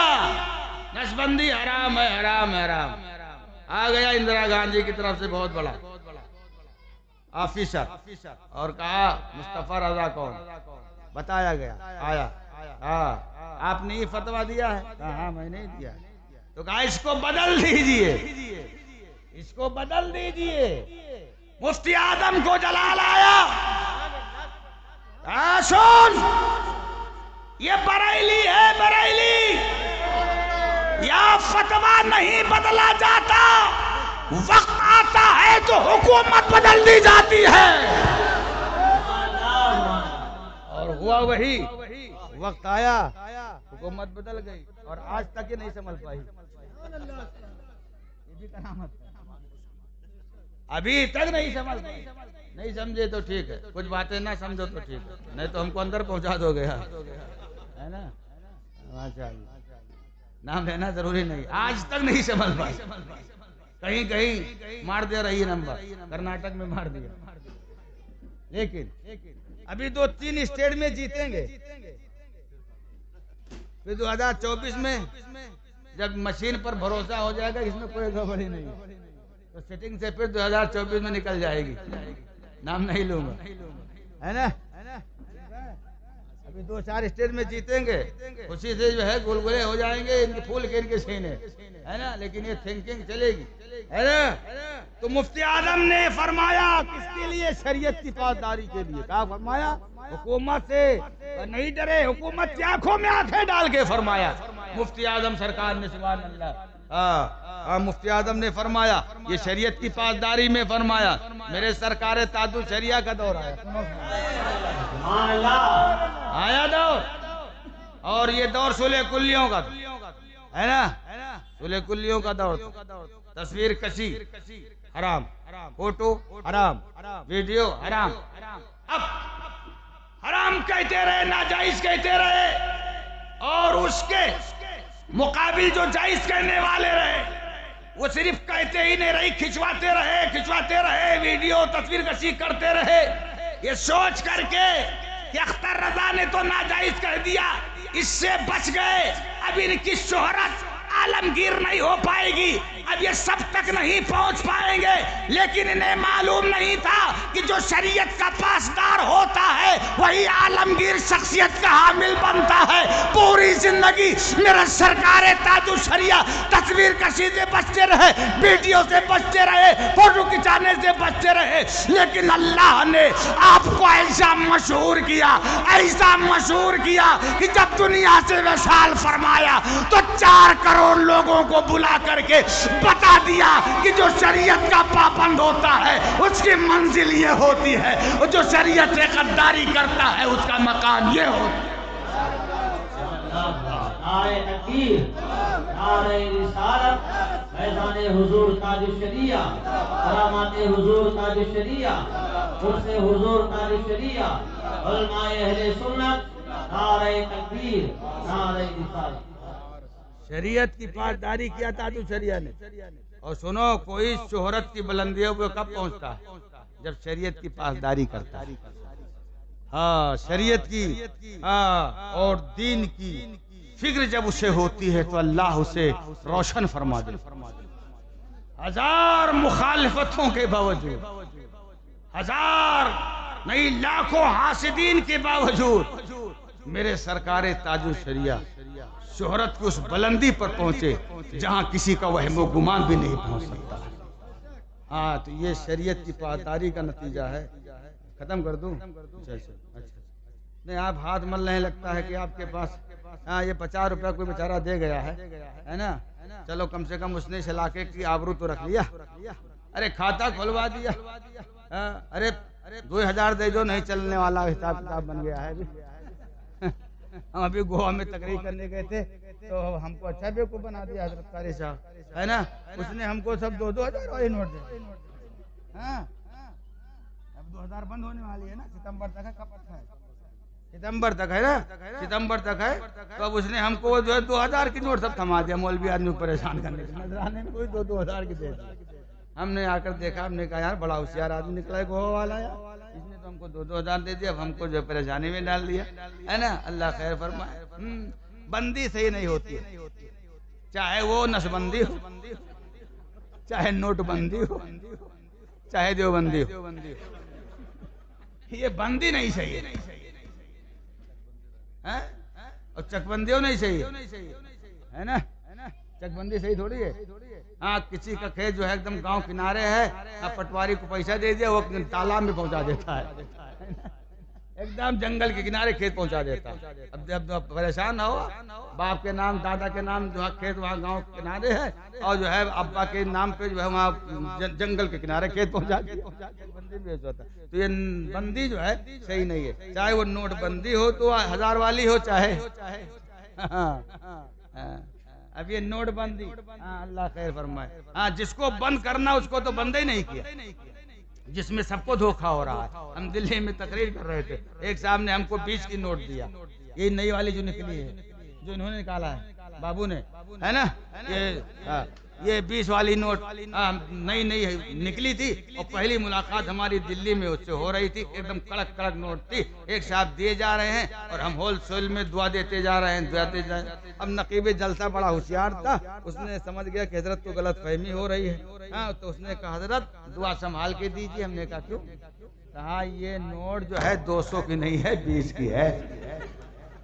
نسبندی حرام ہے، حرام ہے، حرام۔ آ گیا اندرا گاندھی کی طرف سے بہت بڑا آفیسر اور کہا مصطفیٰ رضا کون؟ بتایا گیا، آیا، ہاں آپ نے یہ فتویٰ دیا ہے؟ ہاں میں نے دیا۔ تو کہا اس کو بدل دیجئے، اس کو بدل دیجئے۔ مفتی اعظم کو جلال آیا، سن یہ بریلی ہے، بریلی، یا فتویٰ نہیں بدلا جاتا، وقت آتا ہے تو حکومت بدل دی جاتی ہے۔ اور ہوا وہی، وقت آیا حکومت بدل گئی اور آج تک یہ نہیں سنبھل پائی۔ یہ بھی کرامت ہے، ابھی تک نہیں سنبھل پائی۔ نہیں سمجھے تو ٹھیک ہے، کچھ باتیں نہ سمجھو تو ٹھیک ہے، نہیں تو ہم کو اندر پہنچا دو گے، ہے نا؟ ماشاءاللہ، نام لینا ضروری نہیں، آج تک نہیں سنبھل پائی۔ کہیں کہیں مار دے رہی ہے نمبر، کرناٹک میں مار دیا، لیکن ابھی 2-3 اسٹیٹ میں جیتیں گے، پھر 2024 میں جب مشین پر بھروسہ ہو جائے گا اس میں کوئی گڑبڑی نہیں ہے تو سیٹنگ سے پھر 2024 میں نکل جائے گی، نام نہیں لوں گا، ہے نا؟ ابھی 2-4 اسٹیٹ میں جیتیں گے، خوشی سے جو ہے گلگلے ہو جائیں گے ان کے پھول کے ان کے سینے، ہے نا؟ لیکن یہ تھنکنگ چلے گی، ہے نا؟ تو مفتی اعظم نے فرمایا کس کے لیے؟ شریعت کی پاسداری کے لیے۔ کہا فرمایا حکومت سے نہیں ڈرے، حکومت کی آنکھوں میں آنکھیں ڈال کے فرمایا مفتی اعظم سرکار نے، سبحان اللہ۔ مفتی اعظم نے فرمایا یہ شریعت کی پاسداری میں فرمایا۔ میرے سرکار تاج الشریعہ کا دور آیا دور، اور یہ دور صلح کلیوں کا ہے نا؟ صلح کلیوں کا دور تھا۔ تصویر کشی حرام، فوٹو حرام، ویڈیو حرام۔ اب حرام کہتے رہے، ناجائز کہتے رہے، اور اس کے مقابل جو جائز کہنے والے رہے وہ صرف کہتے ہی نہیں رہی، کھچواتے رہے، ویڈیو تصویر کشی کرتے رہے، یہ سوچ کر کے کہ اختر رضا نے تو ناجائز کہہ دیا، اس سے بچ گئے، اب ان کی شہرت عالمگیر نہیں ہو پائے گی، اب یہ سب تک نہیں پہنچ پائیں گے۔ لیکن انہیں معلوم نہیں تھا کہ جو شریعت کا پاسدار ہوتا ہے وہی عالمگیر شخصیت کا حامل بنتا ہے۔ پوری زندگی میرا سرکار تاج الشریعہ تصویر کشی سے بچتے رہے، ویڈیو سے بچتے رہے، فوٹو کھچانے سے بچتے رہے، لیکن اللہ نے آپ کو ایسا مشہور کیا کہ جب دنیا سے وصال فرمایا تو 4 کروڑ لوگوں کو بلا کر کے بتا دیا کہ جو شریعت کا پابند ہوتا ہے اس کی منزل یہ ہوتی ہے، اور جو شریعت سے غداری کرتا ہے اس کا مقام یہ ہوتا ہے۔ نعرہ تکبیر، نعرہ رسالت، میدان حضور تاج الشریعہ، کرامات حضور تاج الشریعہ، عرص حضور تاج الشریعہ، علماء اہل سنت، نعرہ تکبیر، نعرہ رسالت۔ شریعت کی پاسداری کیا تاج الشریعہ نے۔ اور سنو، کوئی شہرت کی بلندیوں پہ کب پہنچتا ہے؟ جب شریعت کی پاسداری کرتا ہے۔ ہاں، شریعت کی اور دین کی فکر جب اسے ہوتی ہے تو اللہ اسے روشن فرما دے۔ 1000 مخالفتوں کے باوجود، 1000 نہیں لاکھوں حاسدین کے باوجود میرے سرکار تاج الشریعہ شہرت کی اس بلندی پر پہنچے جہاں کسی کا وہم و گمان بھی نہیں پہنچ سکتا۔ ہاں، تو یہ شریعت کی پاسداری کا نتیجہ ہے۔ ختم کر دوں؟ اچھا نہیں، آپ ہاتھ مل نہیں، لگتا ہے کہ آپ کے پاس یہ 50 روپے کوئی بیچارہ دے گیا ہے نا؟ چلو کم سے کم اس نے اس علاقے کی آبرو تو رکھ لیا، ارے کھاتا کھلوا دیا، ارے 2000 دے دو، نہیں چلنے والا حساب کتاب بن گیا ہے۔ ہم ابھی گوا میں تقریر کرنے گئے تھے تو ہم کو اچھا بیوقوف بنا دیا حضرت قاری صاحب، ہے نا؟ اس نے ہم کو سب 2000 والے نوٹ دے۔ ہاں، اب 2000 بند ہونے والی ہے نا، ستمبر تک ہے، کب تک ہے؟ ستمبر تک ہے نا، ستمبر تک ہے، تو اب اس نے ہم کو جو ہے 2000 کی نوٹ سب تھما دیا، مولوی آدمی کو پریشان کرنے کے نظرانے میں کوئی 2000 کی دے دی۔ ہم نے آ کر دیکھا، ہم نے کہا یار بڑا ہوشیار آدمی نکلا ہے گوا والا یار، اس نے تو ہم کو 2000 دے دیا، اب ہم کو جو پریشانی میں ڈال دیا، ہے نا؟ اللہ خیر فرمائے۔ بندی صحیح نہیں ہوتی ہے، چاہے وہ نسبندی ہو، چاہے نوٹ بندی ہو، چاہے دیوبندی ہو، یہ بندی نہیں صحیح ہے، اور چک بندی ہو نہیں صحیح ہے نا، چک بندی صحیح تھوڑی ہے. ہاں کسی کا کھیت جو ہے ایک دم گاؤں کنارے ہے، پٹواری کو پیسہ دے دیا، وہ تالاب میں پہنچا دیتا ہے، ایک دم جنگل کے کنارے کھیت پہنچا دیتا ہے. اب پریشان نہ ہو، باپ کے نام دادا کے نام جو ہے کھیت وہاں گاؤں کے کنارے ہے، اور جو ہے ابا کے نام پہ جو ہے وہاں جنگل کے کنارے کھیت پہنچا دیا. بندی بھی ہوتا ہے. تو یہ بندی جو ہے صحیح نہیں ہے، چاہے وہ نوٹ بندی ہو تو 1000 والی ہو، چاہے اب یہ نوٹ بندی، اللہ خیر فرمائے. ہاں جس کو بند کرنا اس کو تو بند ہی نہیں کیا، جس میں سب کو دھوکا ہو رہا ہے. ہم دلی میں تقریر کر رہے تھے، ایک صاحب نے ہم کو 20 کی نوٹ دیا، یہ نئی والی جو نکلی ہے، جو انہوں نے نکالا ہے بابو نے، ہے نا، یہ 20 والی نوٹ نئی نکلی تھی، اور پہلی ملاقات ہماری دلی میں اس سے ہو رہی تھی. ایک دم کڑک کڑک نوٹ تھی. ایک صاحب دیے جا رہے ہیں اور ہم ہول سیل میں دعا دیتے جا رہے ہیں. اب نقیب جلسہ بڑا ہوشیار تھا، اس نے سمجھ گیا کہ حضرت کو غلط فہمی ہو رہی ہے. تو اس نے کہا حضرت دعا سنبھال کے دیجیے. ہم نے کہا کیوں؟ کہا یہ نوٹ جو ہے 200 کی نہیں ہے، 20 کی ہے.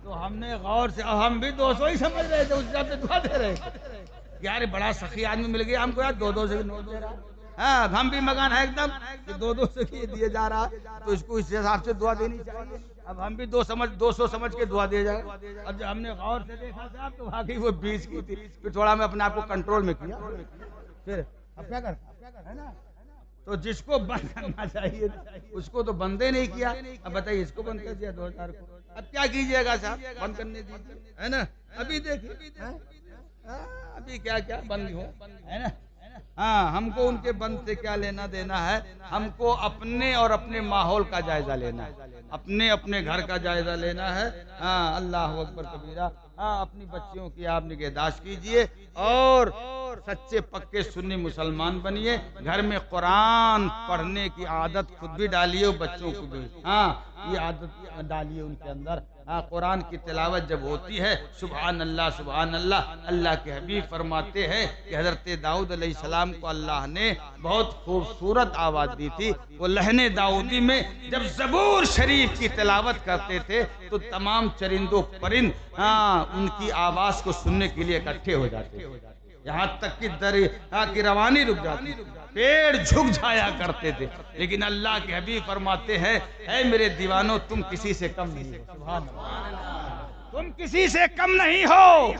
تو ہم نے غور سے، ہم بھی 200 ہی سمجھ رہے تھے، اس حساب سے دعا دے رہے تھے. یار بڑا سخی آدمی مل گیا ہم کو، یار 200 سے نوٹ دے رہا. ہاں ہم بھی مگن ہے ایک دم کہ 200 کی دیے جا رہا، تو اس کو اس حساب سے دعا دینی چاہیے. اب ہم بھی 200 سمجھ کے دعا دے جائے. اب جب ہم نے غور سے دیکھا صاحب تو واقعی وہ 20 کی تھی. پھر تھوڑا میں اپنے آپ کو کنٹرول میں کیا. پھر اب کیا کرتا ہے نا، تو جس کو بند کرنا چاہیے اس کو تو بندے نہیں کیا. اب بتائیے اس کو بند کر دیا 2000 کو، اب کیا کیجئے گا صاحب؟ بند کرنے دیجیے، ہے نا. ابھی دیکھیے ابھی کیا کیا بند ہو، ہے نا. ہاں ہم کو ان کے بند سے کیا لینا دینا ہے. ہم کو اپنے اور اپنے ماحول کا جائزہ لینا ہے، اپنے گھر کا جائزہ لینا ہے. ہاں اللہ اکبر کبیرہ. ہاں اپنی بچیوں کی آپ نگہداشت کیجئے، اور سچے پکے سنی مسلمان بنیے. گھر میں قرآن پڑھنے کی عادت خود بھی ڈالیے اور بچوں کو بھی یہ عادت ڈالیے ان کے اندر. قرآن کی تلاوت جب ہوتی ہے، سبحان اللہ سبحان اللہ. اللہ کے حبیب فرماتے ہیں کہ حضرت داؤد علیہ السلام کو اللہ نے بہت خوبصورت آواز دی تھی. وہ لہن داؤدی میں جب زبور شریف کی تلاوت کرتے تھے تو تمام چرندوں پرند ان کی آواز کو سننے کے لیے اکٹھے ہو جاتے تھے، یہاں تک کہ دریا کی روانی رک جاتی، پیڑ جھک جایا کرتے تھے. لیکن اللہ کے حبیب فرماتے ہیں اے میرے دیوانوں تم کسی سے کم نہیں ہو. سبحان اللہ. تم کسی سے کم نہیں ہو.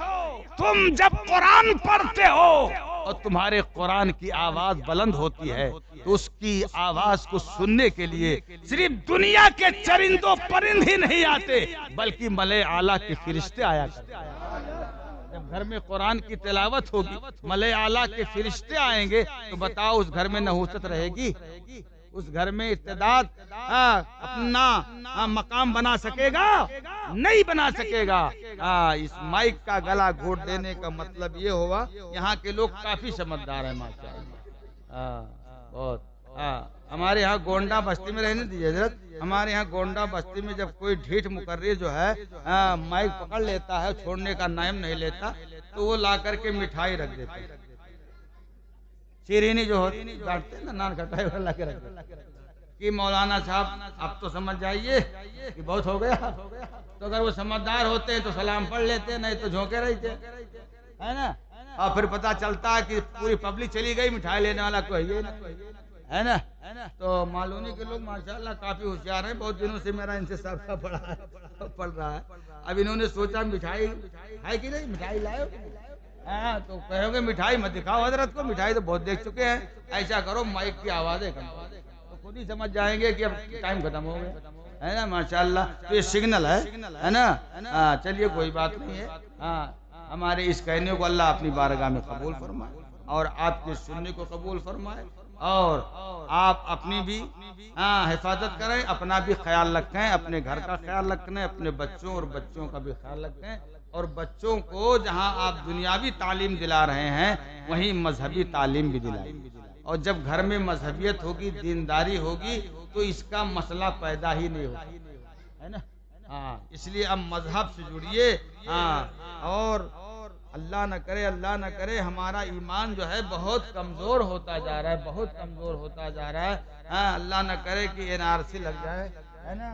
تم جب قرآن پڑھتے ہو اور تمہارے قرآن کی آواز بلند ہوتی ہے تو اس کی آواز کو سننے کے لیے صرف دنیا کے چرندوں پرند ہی نہیں آتے بلکہ ملائے اعلیٰ کے فرشتے آیا کرتے ہیں. جب گھر میں قرآن کی تلاوت ہوگی، ملائے اعلیٰ کے فرشتے آئیں گے تو بتاؤ اس گھر میں نحوست رہے گی؟ اس گھر میں ارتداد اپنا مقام بنا سکے گا؟ نہیں بنا سکے گا. اس مائک کا گلا گھونٹ دینے کا مطلب یہ ہوا. یہاں کے لوگ کافی سمجھدار ہیں ماشاءاللہ. بہت ہمارے یہاں گونڈا بستی میں رہنے دیجیے حضرت. ہمارے یہاں گونڈا بستی میں جب کوئی ڈھیٹ مقرر جو ہے مائک پکڑ لیتا ہے، چھوڑنے کا نائم نہیں لیتا، تو وہ لا کر کے مٹھائی رکھ دیتے ہیں. شیرینی جو ہوتی بانٹتے ہیں نا، نان کھٹائی والا کے رکھ دیتے کہ مولانا صاحب اب تو سمجھ جائیے کہ بہت ہو گیا. تو اگر وہ سمجھدار ہوتے ہیں تو سلام پڑھ لیتے، نہیں تو جھونکے رہتے، ہے نا. اور پھر پتا چلتا ہے کہ پوری پبلک چلی گئی، مٹھائی لینے والا کوئی ہے نا. تو معلومی کے لوگ ماشاءاللہ کافی ہوشیار ہیں. بہت دنوں سے میرا ان سے سابقہ پڑ رہا ہے. اب انہوں نے سوچا مٹھائی ہے کہ نہیں، مٹھائی لائے تو کہو گے مٹھائی مت دکھاؤ حضرت کو، مٹھائی تو بہت دیکھ چکے ہیں. ایسا کرو مائک کی آوازیں کم کرو، تو خود ہی سمجھ جائیں گے کہ اب ٹائم ختم ہو گیا، ہے نا. ماشاءاللہ تو یہ سگنل ہے نا. چلیے کوئی بات نہیں ہے. ہمارے اس کہنے کو اللہ اپنی بارگاہ میں قبول فرمائے اور آپ کے سننے کو قبول فرمائے، اور آپ اپنی بھی حفاظت کریں، اپنا بھی خیال رکھیں، اپنے گھر کا خیال رکھیں، اپنے بچوں اور بچوں کا بھی خیال رکھیں. اور بچوں کو جہاں آپ دنیاوی تعلیم دلا رہے ہیں وہیں مذہبی تعلیم بھی دلائیں. اور جب گھر میں مذہبیت ہوگی، دینداری ہوگی، تو اس کا مسئلہ پیدا ہی نہیں ہوگا، ہے نا. اس لیے اب مذہب سے جڑیے. اور اللہ نہ کرے ہمارا ایمان جو ہے بہت کمزور ہوتا جا رہا ہے، بہت کمزور ہوتا جا رہا ہے. ہاں اللہ نہ کرے کہ NRC لگ جائے، ہے نا.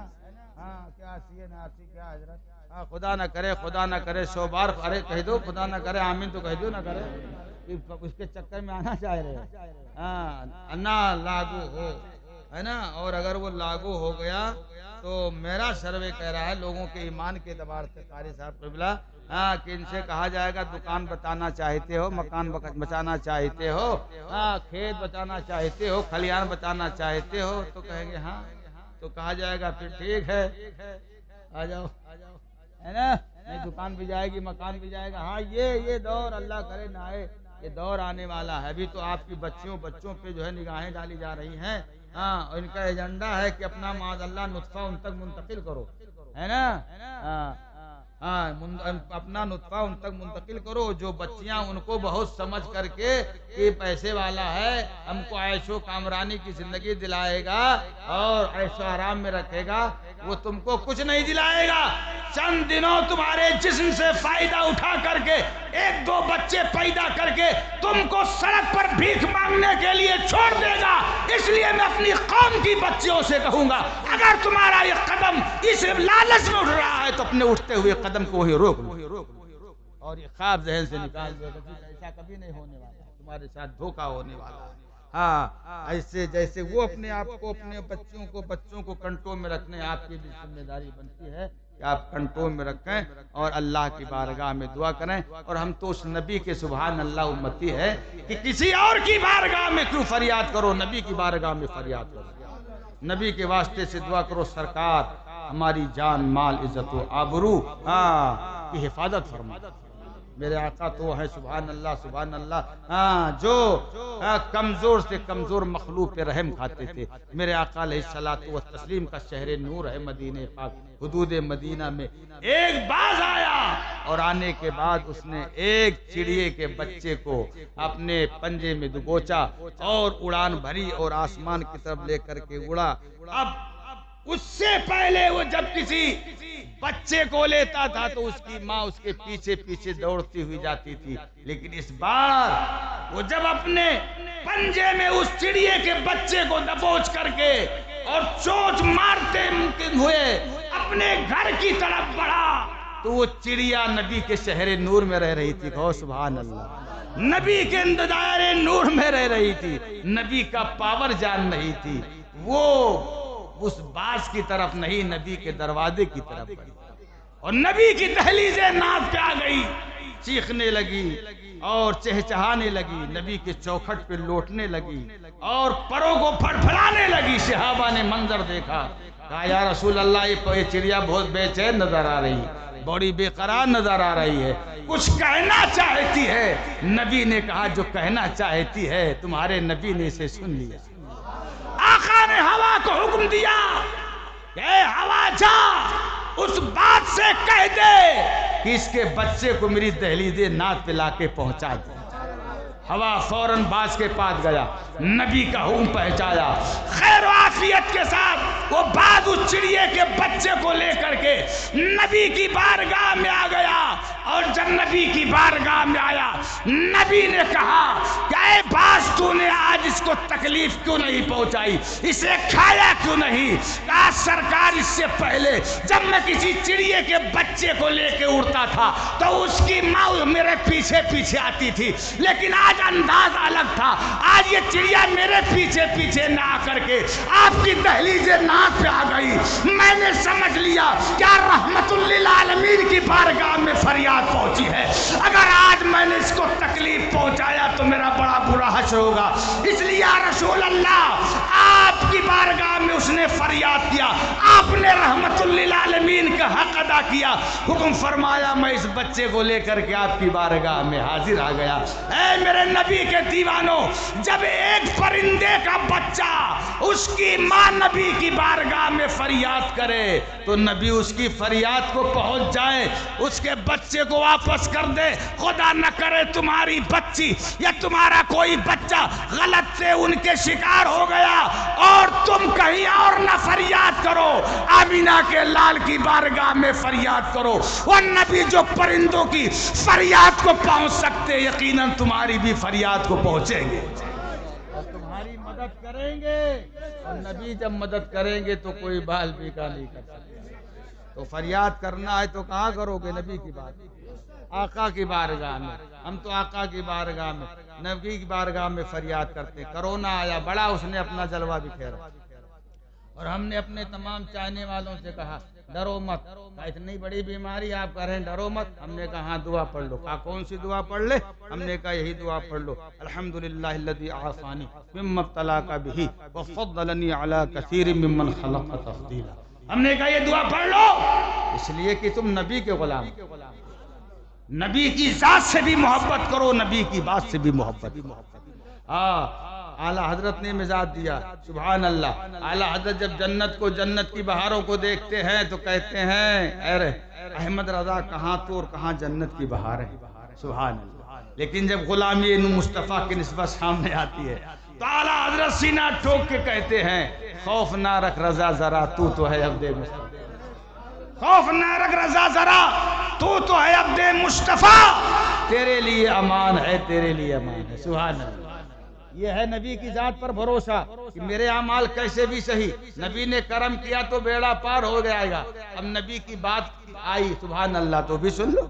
ہاں کیا NRC کیا حضرت. ہاں خدا نہ کرے 100 بار ارے کہہ دو، خدا نہ کرے آمین تو کہہ دو نہ کرے. اس کے چکر میں آنا چاہ رہے ہیں. ہاں نہ لاگو ہو، ہے نا. اور اگر وہ لاگو ہو گیا تو میرا سروے کہہ رہا ہے لوگوں کے ایمان کے اعتبار سے قاری صاحب قبلہ، ہاں کہ ان سے کہا جائے گا دکان بچانا چاہتے ہو، مکان بچانا چاہتے ہو، ہاں کھیت بچانا چاہتے ہو، کھلیان بچانا چاہتے ہو، تو کہیں گے ہاں. تو کہا جائے گا پھر ٹھیک ہے آ جاؤ، ہے نا. نہیں دکان بھی جائے گی، مکان بھی جائے گا. ہاں یہ دور اللہ کرے نہ آئے، یہ دور آنے والا ہے. ابھی تو آپ کی بچوں پہ جو ہے نگاہیں ڈالی جا رہی ہیں. ہاں ان کا ایجنڈا ہے کہ اپنا معاذ اللہ نطفہ ان تک منتقل کرو، ہے نا. ہاں اپنا نطفہ ان تک منتقل کرو. جو بچیاں ان کو بہت سمجھ کر کے کہ پیسے والا ہے، ہم کو عیش و کامرانی کی زندگی دلائے گا اور عیش و آرام میں رکھے گا، وہ تم کو کچھ نہیں دلائے گا. چند دنوں تمہارے جسم سے فائدہ اٹھا کر کے 1-2 بچے پیدا کر کے تم کو سڑک پر بھیک مانگنے کے لیے چھوڑ دے گا. اس لیے میں اپنی قوم کی بچیوں سے کہوں گا اگر تمہارا یہ قدم اس لالچ میں اٹھ رہا ہے تو اپنے اٹھتے ہوئے قدم کو وہی روک لو اور یہ خواب ذہن سے نکال دو. ایسا کبھی نہیں ہونے والا، تمہارے ساتھ دھوکہ ہونے والا ہے. ہاں ایسے جیسے وہ اپنے آپ کو اپنے بچوں کو کنٹرول میں رکھنے آپ کی بھی ذمہ داری بنتی ہے کہ آپ کنٹرول میں رکھیں اور اللہ کی بارگاہ میں دعا کریں. اور ہم تو اس نبی کے سبحان اللہ امتی ہے کہ کسی اور کی بارگاہ میں کیوں فریاد کرو، نبی کی بارگاہ میں فریاد کرو. نبی کے واسطے سے دعا کرو سرکار ہماری جان مال عزت و آبرو کی حفاظت فرما. میرے آقا تو ہے سبحان اللہ جو کمزور سے کمزور مخلوق پہ رحم کھاتے تھے. میرے آقا علیہ الصلوۃ والتسلیم کا شہر نور ہے مدینہ پاک. حدود مدینہ میں ایک باز آیا اور آنے کے بعد اس نے ایک چڑیے کے بچے کو اپنے پنجے میں دبوچا اور اڑان بھری اور آسمان کی طرف لے کر کے اڑا. اب اس سے پہلے وہ جب کسی بچے کو لیتا تھا تو اس کی ماں اس کے پیچھے پیچھے دوڑتی ہوئی جاتی تھی، لیکن اس بار وہ جب اپنے پنجے میں اس چڑیے کے بچے کو دبوچ کر کے اور چونچ مارتے ہوئے اپنے گھر کی طرف بڑھا تو وہ چڑیا نبی کے شہر نور میں رہ رہی تھی. کہو سبحان اللہ. نبی کے دائرے نور میں رہ رہی تھی، نبی کا پاور جان رہی تھی. وہ اس باز کی طرف نہیں، نبی کے دروازے کی طرف بڑھی اور نبی کی دہلیز ناز پہ آ گئی، چیخنے لگی اور چہچہانے لگی، نبی کے چوکھٹ پہ لوٹنے لگی اور پروں کو پھڑپھڑانے لگی. صحابہ نے منظر دیکھا، کہا یا رسول اللہ یہ چڑیا بہت بے چین نظر آ رہی، بڑی بے قرار نظر آ رہی ہے، کچھ کہنا چاہتی ہے. نبی نے کہا جو کہنا چاہتی ہے تمہارے نبی نے اسے سن لیا. آقا نے ہوا کو حکم دیا کہ اے ہوا جا اس بات سے کہہ دے کہ اس کے بچے کو میری دہلیز ناز پہ لا کے پہنچا دے. ہوا فوراً باز کے پاس گیا، نبی کا حکم پہنچایا. خیر و عافیت کے ساتھ وہ باز اس چڑیے کے بچے کو لے کر کے نبی کی بارگاہ میں آ گیا اور جب نبی کی بارگاہ میں آیا نبی نے کہا کہ اے باز تو نے آج اس کو تکلیف کیوں نہیں پہنچائی، اسے کھایا کیوں نہیں؟ کہا سرکار اس سے پہلے جب میں کسی چڑیے کے بچے کو لے کے اڑتا تھا تو اس کی ماں میرے پیچھے پیچھے آتی تھی، لیکن آج انداز الگ تھا. آج یہ چڑیا میرے پیچھے پیچھے نہ آ کر کے آپ کی دہلیز ناز پہ آ گئی. میں نے سمجھ لیا کیا رحمت للعالمین کی بارگاہ میں فریاد پہنچی ہے. اگر آج میں نے اس کو تکلیف پہنچایا تو میرا بڑا برا حشر ہوگا. اس لیے یا رسول اللہ آپ کی بارگاہ میں اس نے فریاد کیا، آپ نے رحمت للعالمین کا حق ادا کیا. حکم فرمایا میں اس بچے کو لے کر کے آپ کی بارگاہ میں حاضر آ گیا. اے میرے نبی کے دیوانوں، جب ایک پرندے کا بچہ اس کی ماں نبی کی بارگاہ میں فریاد کرے تو نبی اس کی فریاد کو پہنچ جائے، اس کے بچے کو واپس کر دے۔ خدا نہ کرے تمہاری بچی یا تمہارا کوئی بچہ غلط سے ان کے شکار ہو گیا اور تم کہیں اور نہ فریاد کرو، آمینہ کے لال کی بارگاہ میں فریاد کرو۔ وہ نبی جو پرندوں کی فریاد کو پہنچ سکتے، یقیناً تمہاری بھی فریاد کو پہنچیں گے اور تمہاری مدد کریں گے، اور نبی جب مدد کریں گے تو کوئی بال بیکا نہیں کر سکے۔ تو فریاد کرنا ہے تو کہاں کرو گے؟ نبی کی بات، آقا کی بارگاہ میں۔ ہم تو آقا کی بارگاہ میں، نبی کی بارگاہ میں فریاد کرتے۔ کرونا آیا، بڑا اس نے اپنا جلوہ بکھیرا اور ہم نے اپنے تمام چاہنے والوں سے کہا ڈرو مت، اتنی بڑی بیماری آپ کہہ رہے ہیں ڈرو مت۔ ہم نے کہا ہاں دعا پڑھ لو۔ کہا کون سی دعا پڑھ لے؟ ہم نے کہا یہی دعا پڑھ لو، الحمدللہ الذی عافانی مما ابتلاک بہ وفضلنی علی کثیر ممن خلق تفضیلا۔ ہم نے کہا یہ دعا پڑھ لو اس لیے کہ تم نبی کے غلام، نبی کی ذات سے بھی محبت کرو، نبی کی بات سے بھی محبت کرو۔ اعلیٰ حضرت نے مزاج دیا، سبحان اللہ۔ اعلیٰ حضرت جب جنت کو، جنت کی بہاروں کو دیکھتے ہیں تو کہتے ہیں ارے احمد رضا کہاں تو اور کہاں جنت کی بہاریں، سبحان اللہ۔ لیکن جب غلامی مصطفیٰ کی نسبت سامنے آتی ہے تو اعلیٰ حضرت سینہ ٹھوک کے کہتے ہیں خوف نہ رکھ رضا ذرا، تو ہے عبد مصطفیٰ۔ خوف نہ رکھ رضا ذرا، تو ہے عبد مصطفیٰ، تیرے لیے امان ہے، تیرے لیے امان ہے، سبحان اللہ۔ یہ ہے نبی کی ذات پر بھروسہ کہ میرے اعمال کیسے بھی صحیح، نبی نے کرم کیا تو بیڑا پار ہو جائے گا۔ اب نبی کی بات آئی سبحان اللہ تو بھی سن لو۔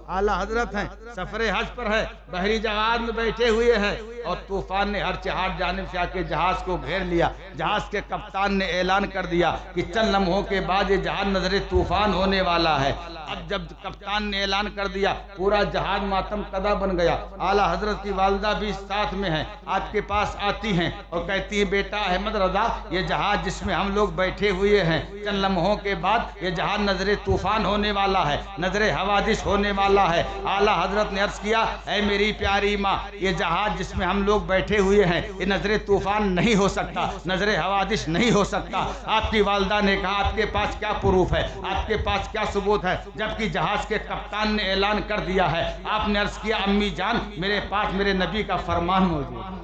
اعلیٰ حضرت ہیں، سفر حج پر ہے، بحری جہاز میں بیٹھے ہوئے ہیں اور طوفان نے ہر چہار جانب سے آ کے جہاز کو گھیر لیا۔ جہاز کے کپتان نے اعلان کر دیا کہ چند لمحوں کے بعد یہ جہاز نظر طوفان ہونے والا ہے۔ اب جب کپتان نے اعلان کر دیا پورا جہاز ماتم کدا بن گیا۔ اعلیٰ حضرت کی والدہ بھی ساتھ میں ہیں، آپ کے پاس آتی ہیں اور کہتی ہیں بیٹا احمد رضا یہ جہاز جس میں ہم لوگ بیٹھے ہوئے ہیں چند لمحوں کے بعد یہ جہاز نظر طوفان ہونے والا ہے، نظر حوادث ہونے والا ہے۔ اعلیٰ حضرت نے عرض کیا اے میری پیاری ماں یہ جہاز جس میں ہم لوگ بیٹھے ہوئے ہیں یہ نظر طوفان نہیں ہو سکتا، نظر حوادث نہیں ہو سکتا۔ آپ کی والدہ نے کہا آپ کے پاس کیا پروف ہے، آپ کے پاس کیا ثبوت ہے؟ جبکہ جہاز کے کپتان نے اعلان کر دیا ہے۔ آپ نے عرض کیا امی جان میرے پاس میرے نبی کا فرمان موجود ہے،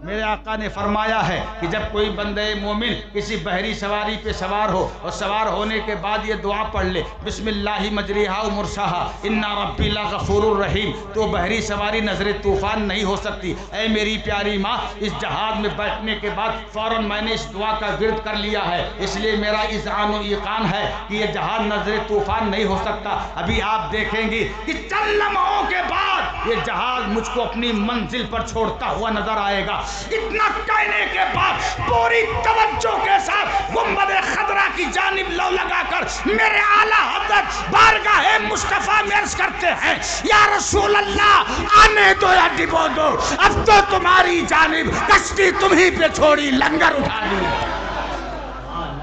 میرے آقا نے فرمایا ہے کہ جب کوئی بندہ مومن کسی بحری سواری پہ سوار ہو اور سوار ہونے کے بعد یہ دعا پڑھ لے بسم اللہ مجریہا و مرساہا انا ربی لغفور الرحیم تو بحری سواری نظر طوفان نہیں ہو سکتی۔ اے میری پیاری ماں اس جہاز میں بیٹھنے کے بعد فوراً میں نے اس دعا کا ورد کر لیا ہے، اس لیے میرا اذعان و ایقان ہے کہ یہ جہاز نظر طوفان نہیں ہو سکتا۔ ابھی آپ دیکھیں گے کہ چند لمحوں کے بعد یہ جہاز مجھ کو اپنی منزل پر چھوڑتا ہوا نظر آئے گا۔ اتنا کہنے کے بعد پوری توجہ کے ساتھ گنبد خضرا کی جانب لو لگا کر میرے اعلیٰ حضرت بارگاہ مصطفیٰ میں عرض کرتے ہیں یا رسول اللہ آنے دو یا ڈبو دو، اب تو تمہاری جانب کشتی تمہیں پہ چھوڑی لنگر اٹھا لی۔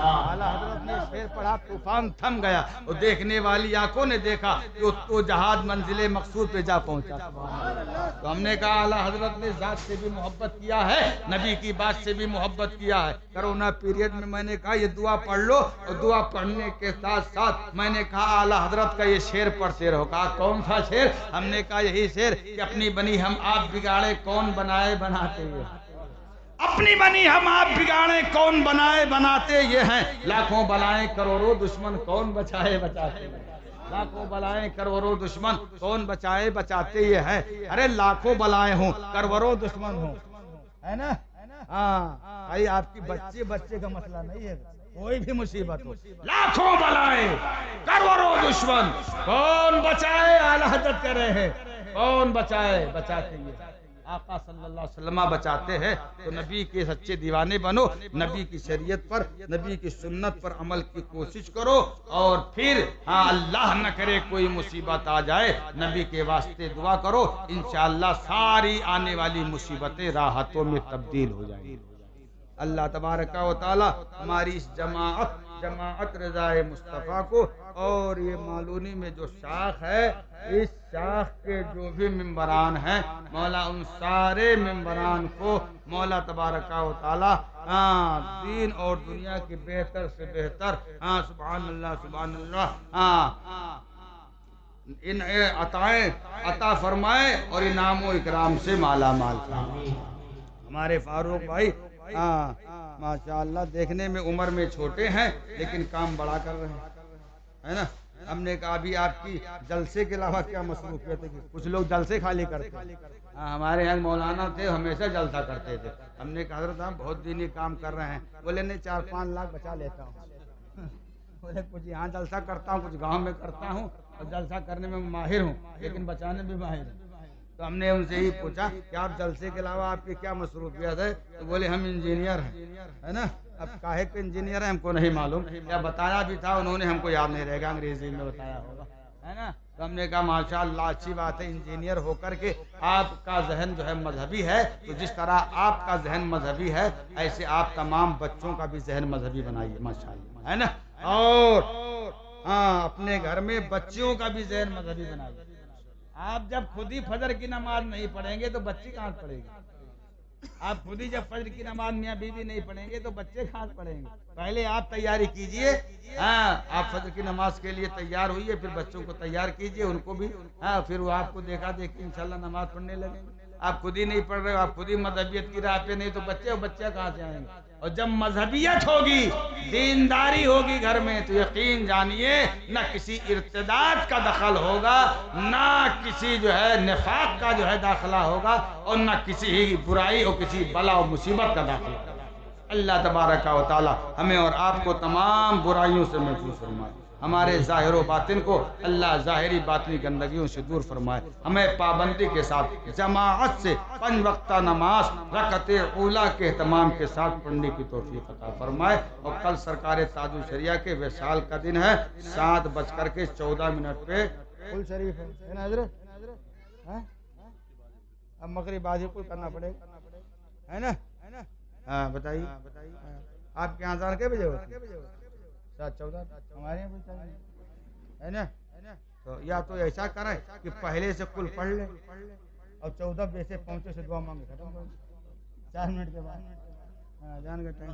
اعلیٰ حضرت نے شعر پڑھا طوفان تھم گیا اور دیکھنے والی آنکھوں نے دیکھا کہ وہ جہاز منزل مقصود پہ جا پہنچا۔ تو ہم نے کہا اعلیٰ حضرت نے ذات سے بھی محبت کیا ہے، نبی کی بات سے بھی محبت کیا ہے۔ کرونا پیریڈ میں میں نے کہا یہ دعا پڑھ لو اور دعا پڑھنے کے ساتھ ساتھ میں نے کہا اعلیٰ حضرت کا یہ شعر پڑھتے رہو۔ کہا کون سا شعر؟ ہم نے کہا یہی شعر کہ اپنی بنی ہم آپ بگاڑے کون بنائے بناتے یہ، اپنی بنی ہم آپ بگاڑے کون بنائے بناتے یہ ہیں، لاکھوں بلائیں کروڑوں دشمن کون بچائے بچاتے ہیں، لاکھوں بلائیں کروڑوں دشمن کون بچائے بچاتے یہ ہے۔ ارے لاکھوں بلائیں ہوں کروڑوں دشمن ہوں، ہے نا؟ ہاں بھائی آپ کی بچے کا مسئلہ نہیں ہے، کوئی بھی مصیبت ہو لاکھوں بلائیں کروڑوں دشمن کون بچائے، اعلیٰ حضرت کہہ رہے ہیں کون بچائے بچاتے یہ آقا صلی اللہ علیہ وسلم بچاتے ہیں۔ تو نبی کے سچے دیوانے بنو، نبی کی شریعت پر نبی کی سنت پر عمل کی کوشش کرو اور پھر اللہ نہ کرے کوئی مصیبت آ جائے نبی کے واسطے دعا کرو، انشاءاللہ ساری آنے والی مصیبتیں راحتوں میں تبدیل ہو جائیں گی۔ اللہ تبارک و تعالی ہماری اس جماعت رضائے مصطفیٰ کو. اور یہ مالونی میں جو شاخ ہے، اس شاخ کے جو بھی ممبران ہیں مولا ان سارے ممبران کو مولا تبارک و تعالی دین اور دنیا کی بہتر سے بہتر سبحان اللہ سبحان اللہ ان عطائیں عطا فرمائے اور انعام و اکرام سے مالا مال فرمائے. ہمارے فاروق بھائی ماشاءاللہ دیکھنے میں عمر میں چھوٹے ہیں لیکن کام بڑا کر رہے ہیں، ہے نا. ہم نے کہا ابھی آپ کی جلسے کے علاوہ کیا مصروفیت ہے؟ کچھ لوگ جلسے خالی کرتے ہیں. ہمارے یہاں مولانا تھے ہمیشہ جلسہ کرتے تھے. ہم نے کہا حضرت ہم بہت دینی کام کر رہے ہیں. بولے نہیں 4-5 لاکھ بچا لیتا ہوں. بولے کچھ یہاں جلسہ کرتا ہوں کچھ گاؤں میں کرتا ہوں اور جلسہ کرنے میں ماہر ہوں لیکن بچانے میں ماہر ہوں. تو ہم نے ان سے ہی پوچھا کہ آپ جلسے کے علاوہ آپ کی کیا مصروفیت ہے؟ تو بولے ہم انجینئر ہیں، ہے نا. اب کاہے کے انجینئر ہیں ہم کو نہیں معلوم، کیا بتایا بھی تھا انہوں نے ہم کو یاد نہیں رہے گا، انگریزی میں بتایا ہوگا، ہے نا. تو ہم نے کہا ماشاءاللہ اچھی بات ہے، انجینئر ہو کر کے آپ کا ذہن جو ہے مذہبی ہے. تو جس طرح آپ کا ذہن مذہبی ہے ایسے آپ تمام بچوں کا بھی ذہن مذہبی بنائیے ماشاءاللہ، ہے نا. اور اپنے گھر میں بچیوں کا بھی ذہن مذہبی بنائیے. آپ جب خود ہی فجر کی نماز نہیں پڑھیں گے تو بچی کہاں پڑھے گی؟ آپ خود ہی جب فجر کی نماز میاں بیوی نہیں پڑھیں گے تو بچے کہاں پڑھیں گے؟ پہلے آپ تیاری کیجئے. آپ فجر کی نماز کے لیے تیار ہوئیے، پھر بچوں کو تیار کیجئے، ان کو بھی پھر وہ آپ کو دیکھا دیکھی انشاءاللہ نماز پڑھنے لگیں گے. آپ خود ہی نہیں پڑھ رہے ہو، آپ خود ہی مذہبیت کی راہ پہ نہیں تو بچے کہاں سے آئیں گے؟ اور جب مذہبیت ہوگی، دینداری ہوگی گھر میں تو یقین جانیے نہ کسی ارتداد کا دخل ہوگا، نہ کسی جو ہے نفاق کا جو ہے داخلہ ہوگا، اور نہ کسی برائی اور کسی بلا و مصیبت کا داخلہ ہوگا. اللہ تبارک و تعالی ہمیں اور آپ کو تمام برائیوں سے محفوظ فرمائے. ہمارے ظاہر و باطن کو اللہ ظاہری باطنی گندگیوں سے دور فرمائے. ہمیں پابندی کے ساتھ جماعت سے 5 وقتہ نماز رکعت اولیٰ کے اہتمام کے ساتھ پڑھنے کی توفیق عطا فرمائے. اور کل سرکار تاج الشریعہ کے وصال کا دن ہے، 7:14 پہ کل شریف ہے نا حضرت. اب مغرب بازی کل کرنا پڑے گا، ہے نا. ہاں بتائیے آپ کے یہاں کے بجے ہوتے 7:14 ہمارے یہاں ہے نا. تو یا تو ایسا کریں کہ پہلے سے کل پڑھ لیں اور 14 بجے سے پہنچے سے دعا مانگے ختم کر 4 منٹ کے بعد جان کا ٹائم.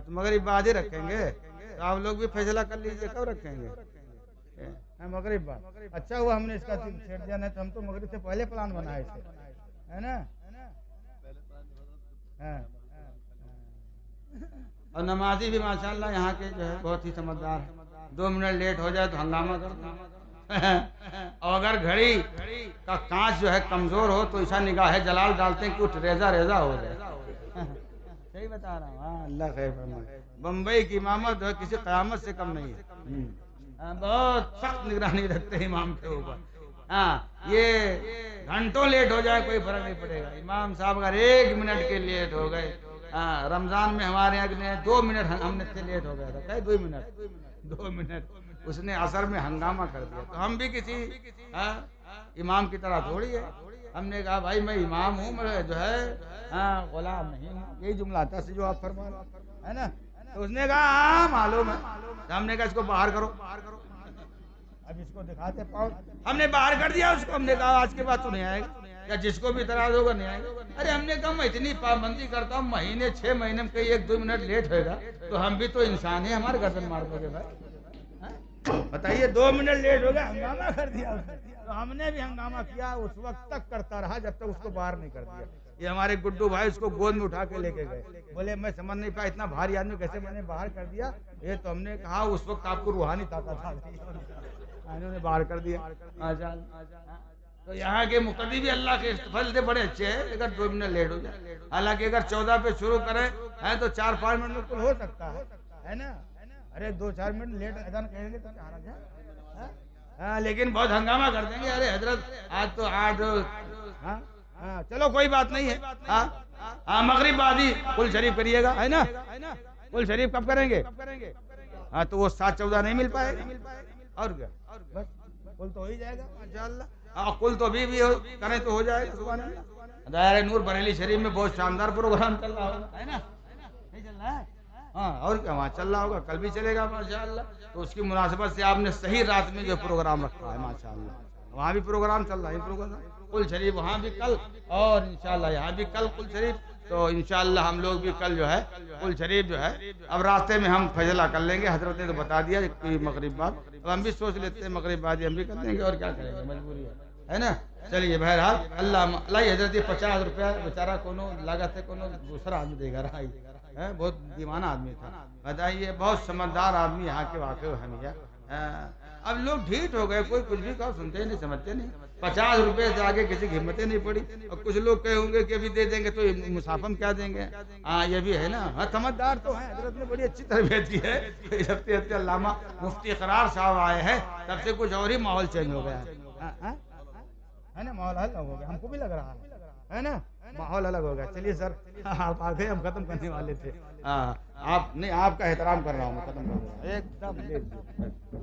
تو مغرب بعد ہی رکھیں گے تو آپ لوگ بھی فیصلہ کر لیجئے کب رکھیں گے. مغرب بعد اچھا ہوا ہم نے اس کا چھیڑ دیا، نہیں تو ہم تو مغرب سے پہلے پلان بنا ہے اسے، ہے نا. اور نمازی بھی ماشاءاللہ یہاں کے جو ہے بہت ہی سمجھدار ہیں. 2 منٹ لیٹ ہو جائے تو ہنگامہ کر دیں، اور اگر گھڑی کا کانچ جو ہے کمزور ہو تو ایسا نگاہ جلال ڈالتے ہیں کہ اٹھ ریزہ ہو جائے. صحیح بتا رہا ہوں. اللہ خیر فرمائے. بمبئی کی امامت جو ہے کسی قیامت سے کم نہیں ہے. بہت سخت نگرانی رکھتے ہیں امام کے اوپر. یہ گھنٹوں لیٹ ہو جائے کوئی فرق نہیں پڑے گا. امام صاحب اگر 1 منٹ کے لیٹ ہو گئے، رمضان میں ہمارے یہاں 2 منٹ ہم نے سے لیٹ ہو گیا تھا، 2 منٹ اس نے عصر میں ہنگامہ کر دیا. تو ہم بھی کسی امام کی طرح تھوڑی ہے. ہم نے کہا بھائی میں امام ہوں، میں جو ہے غلام نہیں ہوں. یہی جملہ تھا جو آپ فرما رہے ہیں نا. تو اس نے کہا معلوم ہے. ہم نے کہا اس کو باہر کرو. اب اس کو دکھاتے پاؤ. ہم نے باہر کر دیا اس کو. ہم نے کہا آج کے بعد تو نہیں آئے گا، یا جس کو بھی اعتراض ہوگا نہیں آئے گا. ارے ہم نے کہا میں اتنی پابندی کرتا ہوں، مہینے 6 مہینے میں کئی 1-2 منٹ لیٹ ہوئے گا تو ہم بھی تو انسان ہیں، ہمارے گردن مار دو گے بھائی. بتائیے 2 منٹ لیٹ ہو گیا، ہنگامہ کر دیا. تو ہم نے بھی ہنگامہ کیا، اس وقت تک کرتا رہا جب تک اس کو باہر نہیں کر دیا. یہ ہمارے گڈو بھائی اس کو گود میں اٹھا کے لے کے گئے. بولے میں سمجھ نہیں پایا اتنا بھاری آدمی کیسے میں نے باہر کر دیا. یہ تو ہم نے کہا اس وقت آپ کو روحانی طاقت آ گئی، انہوں نے باہر کر دیا. تو یہاں کے مقتدی بھی اللہ کے فضل سے بڑے اچھے ہیں، اگر 2 منٹ لیٹ ہو جائے. حالانکہ اگر 14 پہ شروع کریں تو 4-5 منٹ میں کل ہو سکتا ہے نا. ارے 2-4 منٹ لیٹ اذان کہیں گے تو کیا حرج ہے. لیکن بہت ہنگامہ کر دیں گے. ارے حضرت آج تو 8 چلو کوئی بات نہیں ہے. مغرب بعد ہی کل شریف کریے گا، ہے نا. کل شریف کب کریں گے؟ تو وہ 7-14 نہیں مل پائے گا. اور کیا بس کل تو ہو ہی جائے گا ماشاءاللہ. کل تو ابھی بھی کریں تو ہو جائے گا. سبحان اللہ. دائرہ نور بریلی شریف میں بہت شاندار پروگرام چل رہا ہے نا. نہیں چل رہا ہے. ہاں اور کیا وہاں چل رہا ہوگا، کل بھی چلے گا ماشاءاللہ. تو اس کی مناسبت سے آپ نے صحیح رات میں جو پروگرام رکھا ہے ماشاءاللہ. وہاں بھی پروگرام چل رہا ہے پروگرام قل شریف وہاں بھی کل، اور انشاءاللہ یہاں بھی کل قل شریف. تو انشاءاللہ ہم لوگ بھی کل جو ہے قل شریف جو ہے اب راستے میں ہم فیصلہ کر لیں گے. حضرت نے تو بتا دیا کہ مغرب بعد، اب ہم بھی سوچ لیتے ہیں مغرب بعد ہم بھی کر لیں گے، اور کیا کریں گے، مجبوری ہے نا. چلیے بہرحال اللہ حضرت 50 روپیہ بیچارہ کونو لاگت ہے، کونو دوسرا آدمی دے گا رہا ہے، بہت دیوانہ آدمی تھا بتائیے، بہت سمجھدار آدمی یہاں کے واقع ہمیں. اب لوگ ڈھیٹ ہو گئے، کوئی کچھ بھی کہو سنتے نہیں سمجھتے نہیں. 50 روپے سے آگے کسی کی ہمتیں نہیں پڑی. اور کچھ لوگ کہے ہوں گے کہ ابھی دے دیں گے تو مسافم کیا دیں گے. ہاں یہ بھی ہے نا، ہاں سمجھدار تو ہیں، حضرت نے بڑی اچھی تربیت کی ہے. ہفتے ہفتے علامہ مفتی قرار صاحب آئے ہیں، تب سے کچھ اور ہی ماحول چینج ہو گیا ہے نا. ماحول الگ ہو گیا، ہم کو بھی لگ رہا ہے نا، ماحول الگ ہو گیا. چلیے سر آپ آ گئے، ہم ختم کرنے والے تھے. آپ نہیں، آپ کا احترام کر رہا ہوں میں، ختم کر رہا ہوں ایک دم.